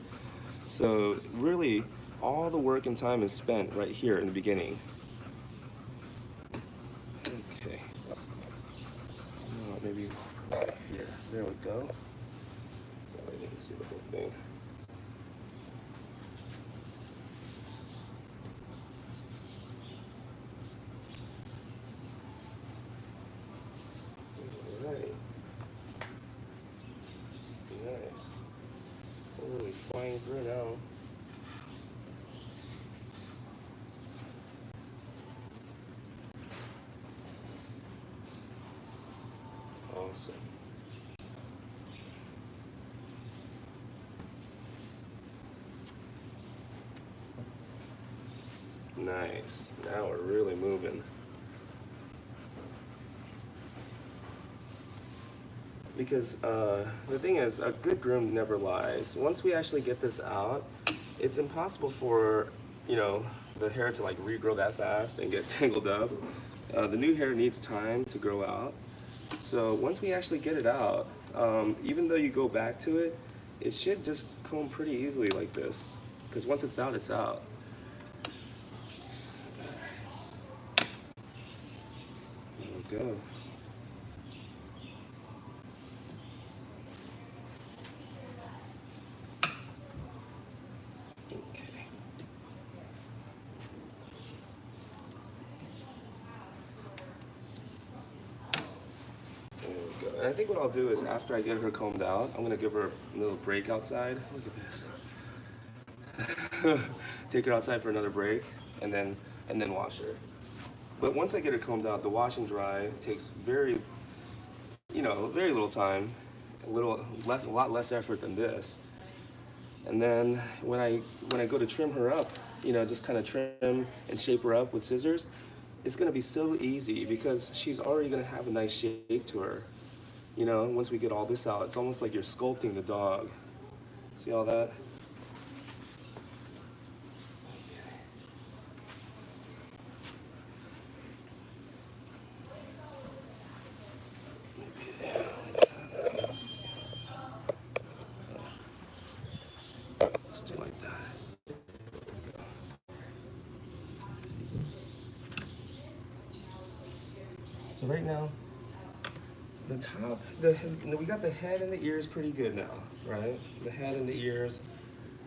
So really, all the work and time is spent right here in the beginning. Okay. Maybe right here. There we go. That way they can see the whole thing. Alright. Nice. We're really flying through now. Awesome. Nice. Now we're really moving. Because the thing is, a good groom never lies. Once we actually get this out, it's impossible for, the hair to like regrow that fast and get tangled up. The new hair needs time to grow out. So once we actually get it out, even though you go back to it, it should just comb pretty easily like this. Because once it's out, it's out. There we go. Okay. There we go. And I think what I'll do is after I get her combed out, I'm gonna give her a little break outside. Look at this. Take her outside for another break, and then wash her. But once I get her combed out, the wash and dry takes very little time, a lot less effort than this. And then when I go to trim her up, just kind of trim and shape her up with scissors, it's gonna be so easy because she's already gonna have a nice shape to her. Once we get all this out, it's almost like you're sculpting the dog. See all that? Let's do like that. Let's see. So right now, the top, we got the head and the ears pretty good now, right? The head and the ears,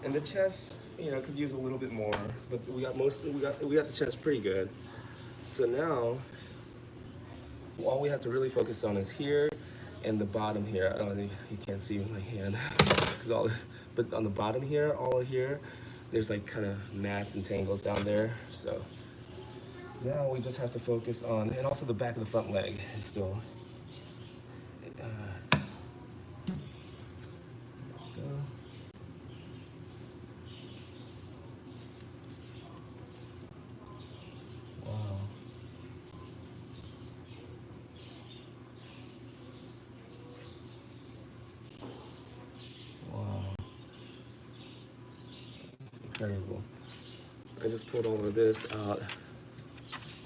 and the chest, could use a little bit more, but we got the chest pretty good. So now, all we have to really focus on is here And the bottom here, I don't know, you can't see my hand, because but on the bottom here, all of here, there's like kind of gnats and tangles down there. So now we just have to focus on, and also the back of the front leg is still. Uh, go. Wow. Wow. It's incredible. I just pulled all of this out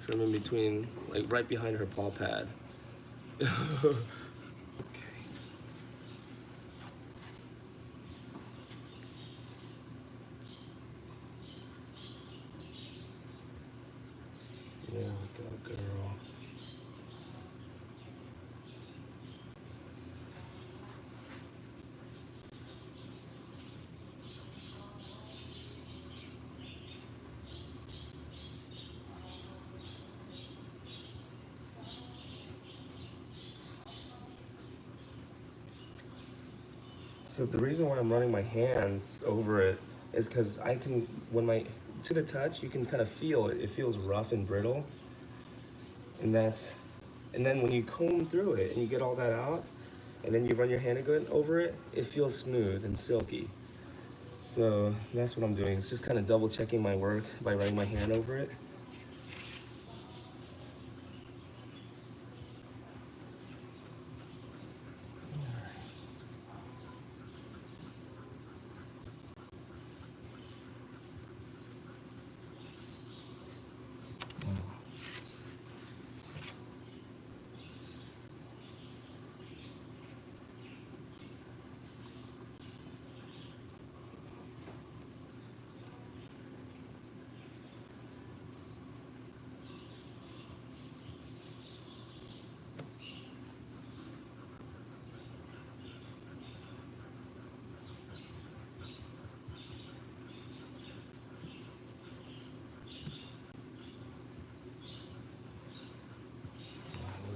from in between, like right behind her paw pad. Okay. There we go, girl. So the reason why I'm running my hands over it is because I can, when my, to the touch, you can kind of feel it. It feels rough and brittle. And that's, and then when you comb through it and you get all that out, and then you run your hand again over it, it feels smooth and silky. So that's what I'm doing. It's just kind of double checking my work by running my hand over it.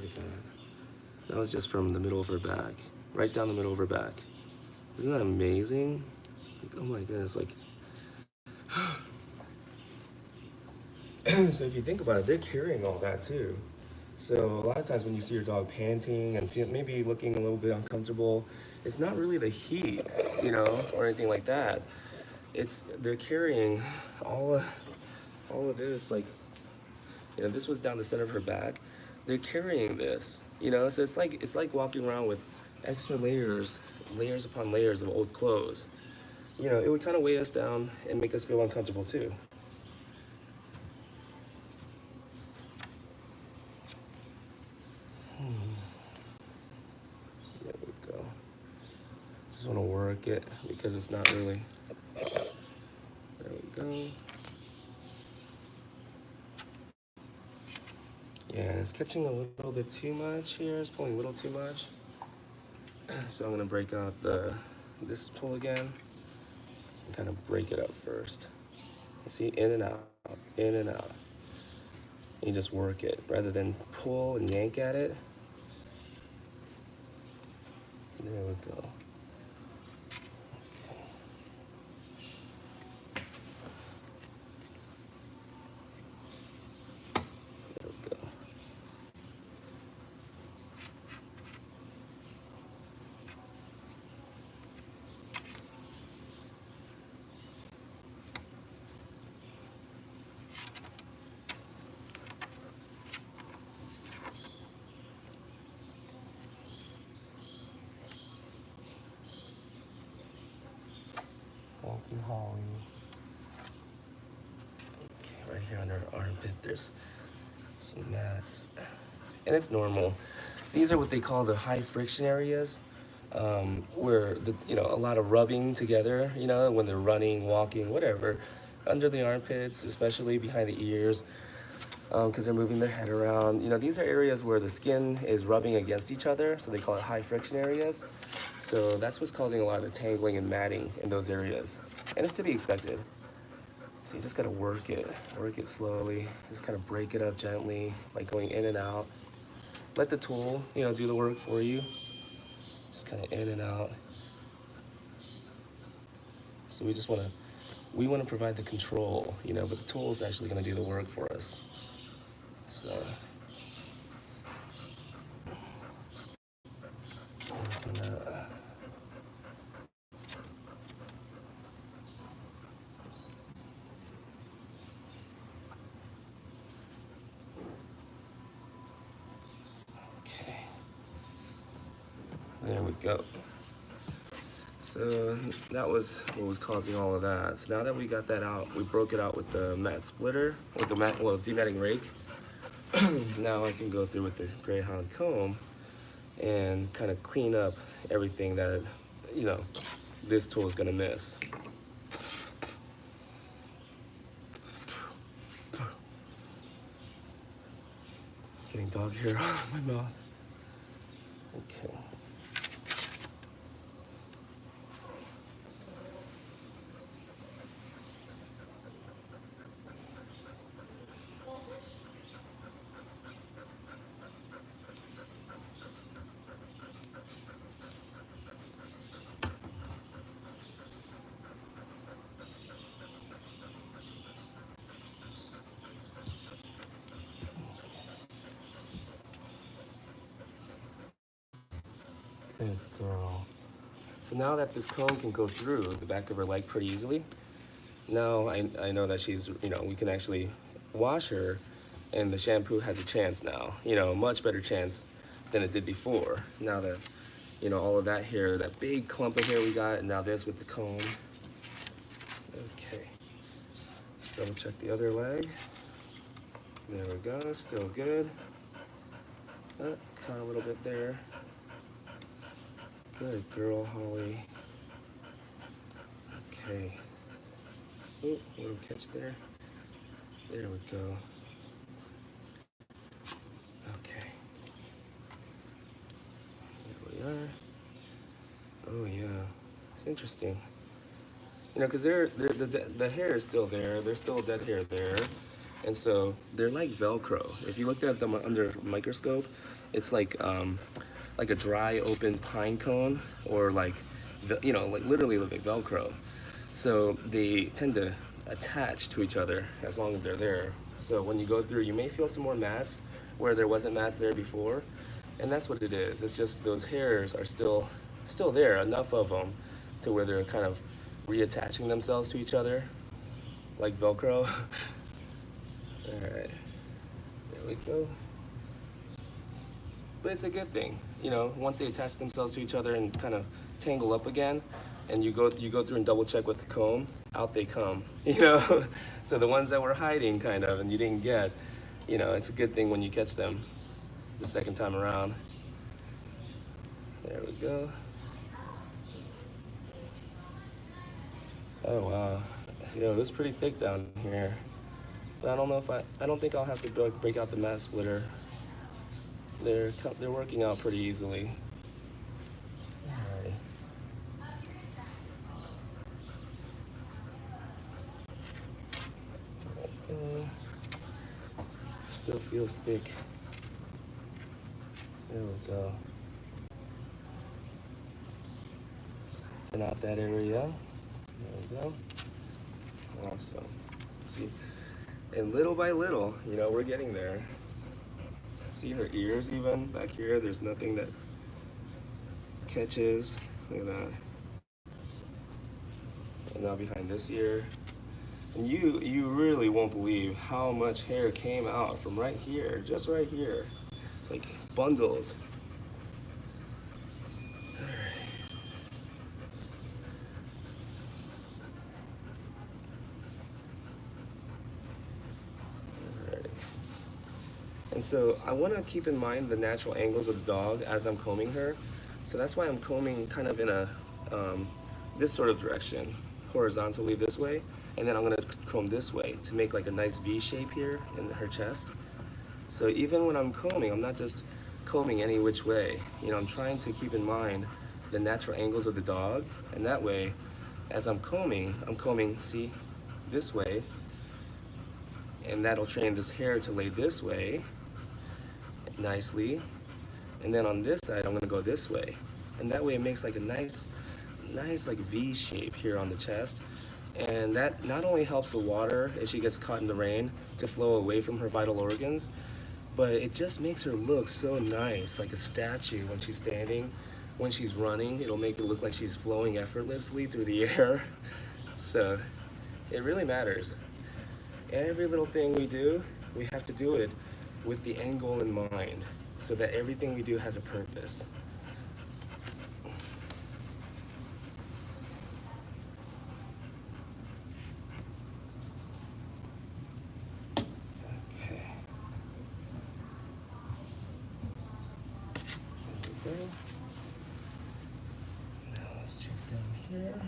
Look at that. That was just from the middle of her back, right down the middle of her back. Isn't that amazing? Like, oh my goodness, like, so if you think about it, they're carrying all that too. So a lot of times when you see your dog panting and maybe looking a little bit uncomfortable, it's not really the heat, or anything like that. It's they're carrying all of, all of this, like, this was down the center of her back. They're carrying this, so it's like walking around with extra layers, layers upon layers of old clothes. It would kind of weigh us down and make us feel uncomfortable too. There we go. Just want to work it because it's not really. There we go. Yeah, and it's catching a little bit too much here. It's pulling a little too much. So I'm gonna break out this tool again and kind of break it up first. You see, in and out, in and out. And you just work it rather than pull and yank at it. There we go. There we go. Walking Holly. Okay, right here under her armpit, there's some mats. And it's normal. These are what they call the high friction areas, where a lot of rubbing together, when they're running, walking, whatever, under the armpits, especially behind the ears, because they're moving their head around. These are areas where the skin is rubbing against each other, so they call it high friction areas. So that's what's causing a lot of the tangling and matting in those areas, and it's to be expected. So you just gotta work it slowly. Just kind of break it up gently by going in and out. Let the tool, do the work for you. just kind of in and out. So we want to provide the control, you know, but the tool is actually going to do the work for us. So, okay, there we go. So that was what was causing all of that. So now that we got that out, we broke it out with the mat splitter, with the dematting rake. Now I can go through with the Greyhound comb and kind of clean up everything that, you know, this tool is gonna miss. Getting dog hair on my mouth. Okay. Good girl. So now that this comb can go through the back of her leg pretty easily, now I know that she's, you know, we can actually wash her and the shampoo has a chance now, you know, a much better chance than it did before. Now that, you know, all of that hair, that big clump of hair we got, and now this with the comb. Okay, let's double check the other leg. There we go, still good. Oh, caught a little bit there. Good girl, Holly. Okay. Oh, little catch there. There we go. Okay. There we are. Oh yeah, it's interesting. You know, because the hair is still there. There's still dead hair there. And so they're like Velcro. If you looked at them under a microscope, it's like a dry open pine cone, or like, you know, like literally look like Velcro. So they tend to attach to each other as long as they're there. So when you go through, you may feel some more mats where there wasn't mats there before, and that's what it is. It's just those hairs are still there, enough of them to where they're kind of reattaching themselves to each other, like Velcro. All right, there we go. But it's a good thing, you know, once they attach themselves to each other and kind of tangle up again, and you go through and double check with the comb, out they come, you know? So the ones that were hiding kind of and you didn't get, you know, it's a good thing when you catch them the second time around. There we go. Oh wow, you know, it's pretty thick down here. But I don't know if I don't think I'll have to break out the mat splitter. They're working out pretty easily. Alright. Still feels thick. There we go. And out that area. There we go. Awesome. See, and little by little, you know, we're getting there. See her ears even back here? There's nothing that catches. Look at that. And now behind this ear. And you really won't believe how much hair came out from right here, just right here. It's like bundles. And so I want to keep in mind the natural angles of the dog as I'm combing her. So that's why I'm combing kind of in a this sort of direction, horizontally this way, and then I'm going to comb this way to make like a nice V shape here in her chest. So even when I'm combing, I'm not just combing any which way. You know, I'm trying to keep in mind the natural angles of the dog, and that way, as I'm combing, see, this way, and that'll train this hair to lay this way nicely. And then on this side, I'm gonna go this way. and that way it makes like a nice like V shape here on the chest. And that not only helps the water as she gets caught in the rain to flow away from her vital organs, but it just makes her look so nice, like a statue when she's standing. When she's running, it'll make it look like she's flowing effortlessly through the air. So it really matters. Every little thing we do, we have to do it with the end goal in mind so that everything we do has a purpose. Okay. There we go. Now let's check down here.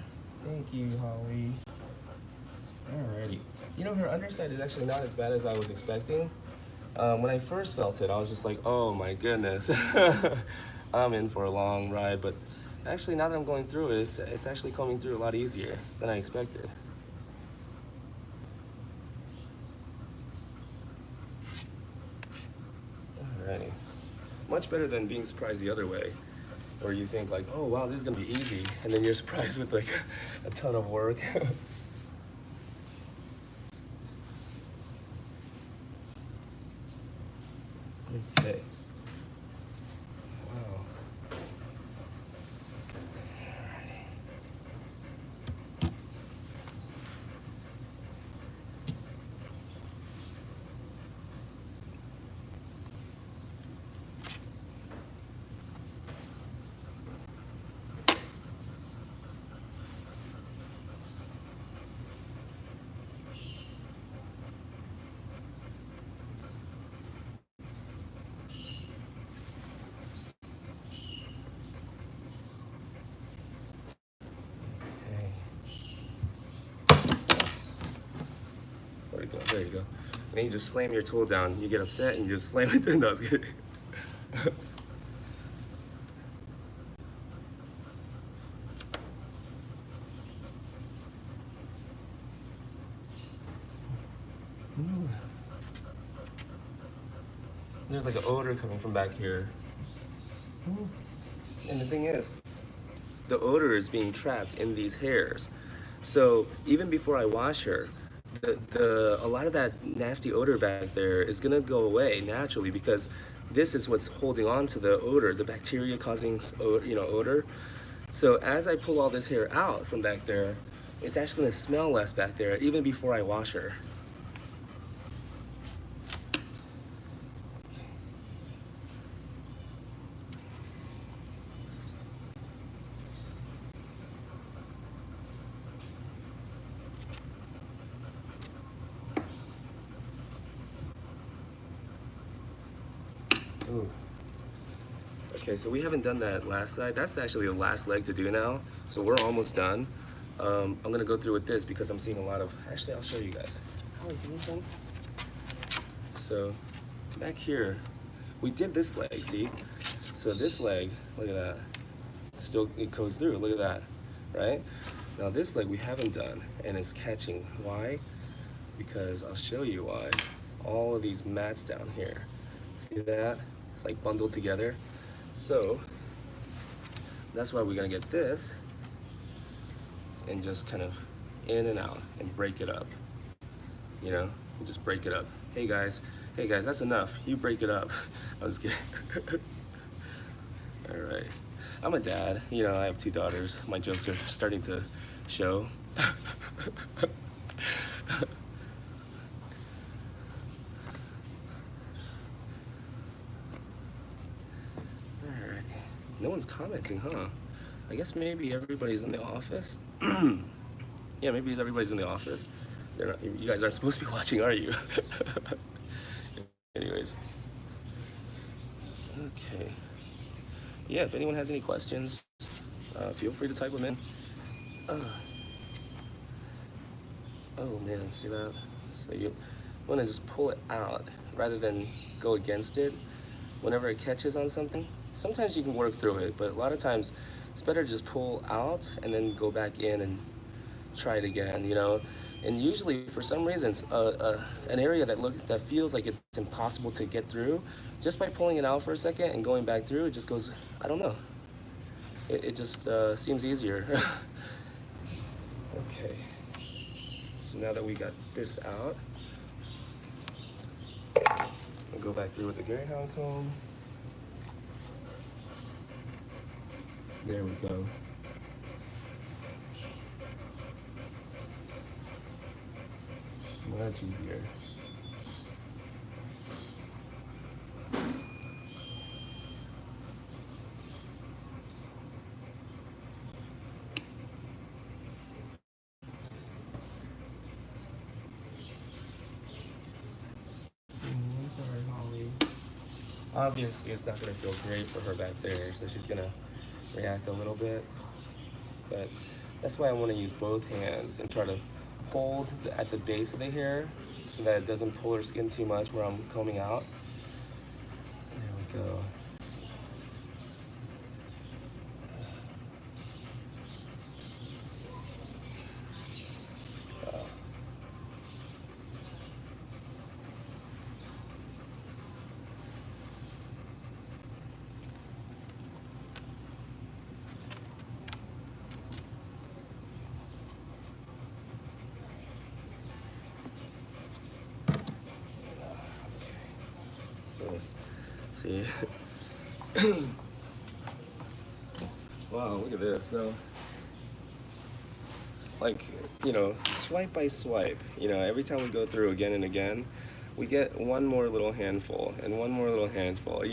Thank you, Holly. Alrighty. You know, her underside is actually not as bad as I was expecting. When I first felt it, I was just like, oh my goodness, I'm in for a long ride. But actually, now that I'm going through it, it's actually coming through a lot easier than I expected. Alrighty. Much better than being surprised the other way, where you think like, oh wow, this is gonna be easy, and then you're surprised with like a ton of work. Okay. Wow. Okay. Oops. There you go. There you go. And then you just slam your tool down. You get upset and you just slam it down. No, it's good. There's like an odor coming from back here. And the thing is, the odor is being trapped in these hairs. So even before I wash her, a lot of that nasty odor back there is gonna go away naturally because this is what's holding on to the odor, the bacteria causing odor. So as I pull all this hair out from back there, it's actually gonna smell less back there even before I wash her. Ooh. Okay, so we haven't done that last side. That's actually the last leg to do now. So we're almost done. I'm gonna go through with this because I'm seeing a lot of, actually I'll show you guys. Holly, can you come? So back here, we did this leg, see? So this leg, look at that. Still, it goes through, look at that, right? Now this leg we haven't done and it's catching. Why? Because I'll show you why. All of these mats down here, see that? It's like bundled together. So that's why we're gonna get this and just kind of in and out and break it up. You know, just break it up. Hey guys, that's enough. You break it up. I was kidding. All right. I'm a dad. You know, I have 2 daughters. My jokes are starting to show. No one's commenting, huh? I guess maybe everybody's in the office. Yeah, maybe everybody's in the office. They're not, you guys aren't supposed to be watching, are you? Anyways. Okay. Yeah, if anyone has any questions, feel free to type them in. Oh man, see that? So you want to just pull it out rather than go against it whenever it catches on something. Sometimes you can work through it, but a lot of times it's better to just pull out and then go back in and try it again, you know? And usually, for some reasons, an area that feels like it's impossible to get through, just by pulling it out for a second and going back through, it just goes, I don't know. it just seems easier. Okay, so now that we got this out, we'll go back through with the greyhound comb. There we go. Much easier. I'm sorry, Holly. Obviously, it's not going to feel great for her back there, so she's going to react a little bit. But that's why I want to use both hands and try to hold at the base of the hair so that it doesn't pull her skin too much where I'm combing out. There we go. So, see. Wow, look at this. So, like, swipe by swipe, every time we go through again and again, we get one more little handful and one more little handful,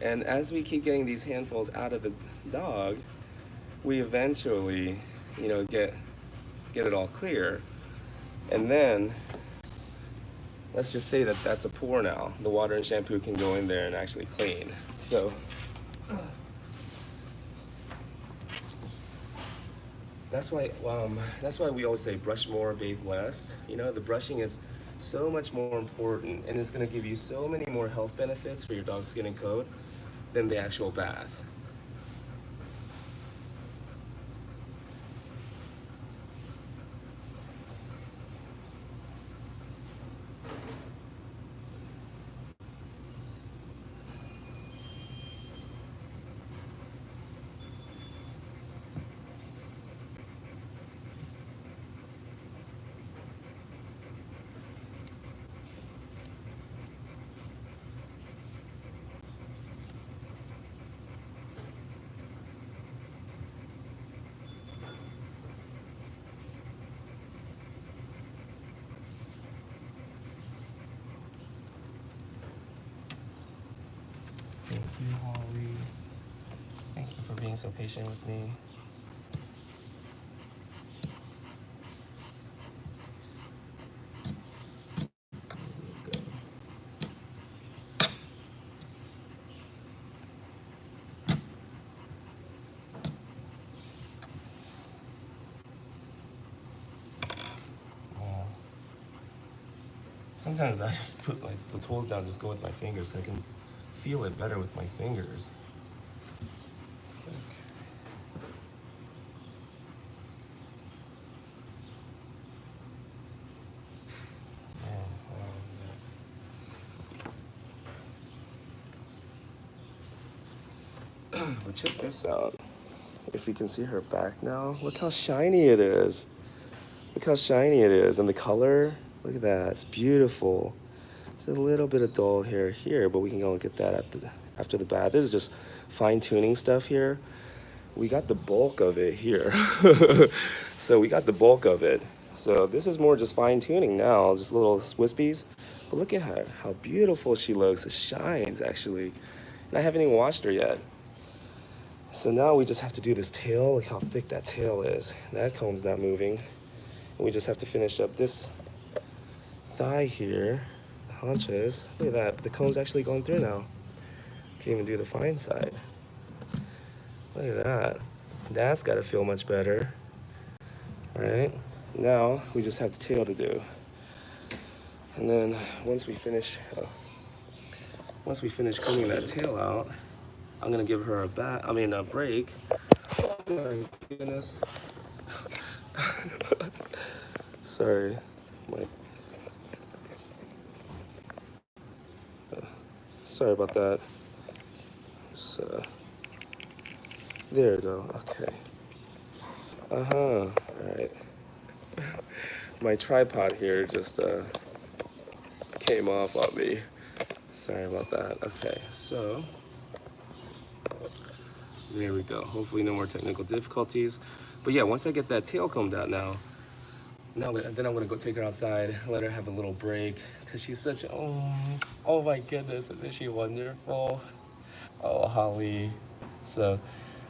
And as we keep getting these handfuls out of the dog, we eventually, get it all clear. And then let's just say that that's a pour now. The water and shampoo can go in there and actually clean. So that's why we always say brush more, bathe less. The brushing is so much more important, and it's going to give you so many more health benefits for your dog's skin and coat than the actual bath. Thank you, Holly. Thank you for being so patient with me. Sometimes I just put like the tools down, just go with my fingers so I can feel it better with my fingers. But check this out. If you can see her back now, look how shiny it is. Look how shiny it is. And the color, look at that. It's beautiful. There's a little bit of dull hair here, but we can go get that after the bath. This is just fine-tuning stuff here. We got the bulk of it here. So we got the bulk of it. So this is more just fine-tuning now, just little wispies. But look at her, how beautiful she looks. It shines, actually. And I haven't even washed her yet. So now we just have to do this tail. Look how thick that tail is. That comb's not moving. And we just have to finish up this thigh here, the haunches. Look at that, the comb's actually going through now. Can't even do the fine side. Look at that. That's gotta feel much better. All right, now we just have the tail to do. And then once we finish combing that tail out, I'm gonna give her a break. Oh my goodness. Sorry. Sorry about that. So, There we go. Okay. All right. My tripod here just came off on me. Sorry about that. Okay, so there we go. Hopefully no more technical difficulties. But yeah, once I get that tail combed out now then I'm gonna go take her outside, let her have a little break, cause she's such oh my goodness, isn't she wonderful? Oh, Holly. So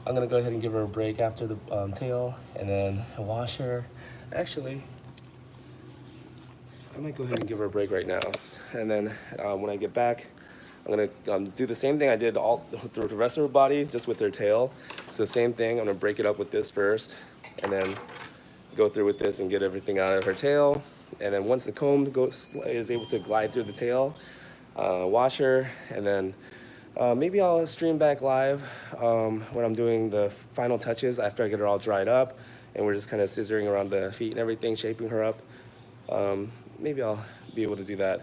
I'm gonna go ahead and give her a break after the tail, and then wash her. Actually, I might go ahead and give her a break right now, and then when I get back, I'm gonna do the same thing I did all through the rest of her body, just with her tail. So same thing. I'm gonna break it up with this first, and then go through with this and get everything out of her tail. And then once the comb is able to glide through the tail, wash her, and then maybe I'll stream back live when I'm doing the final touches after I get her all dried up, and we're just kind of scissoring around the feet and everything, shaping her up. Maybe I'll be able to do that.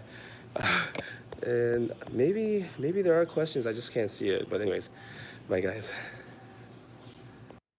And maybe there are questions, I just can't see it. But anyways, bye guys.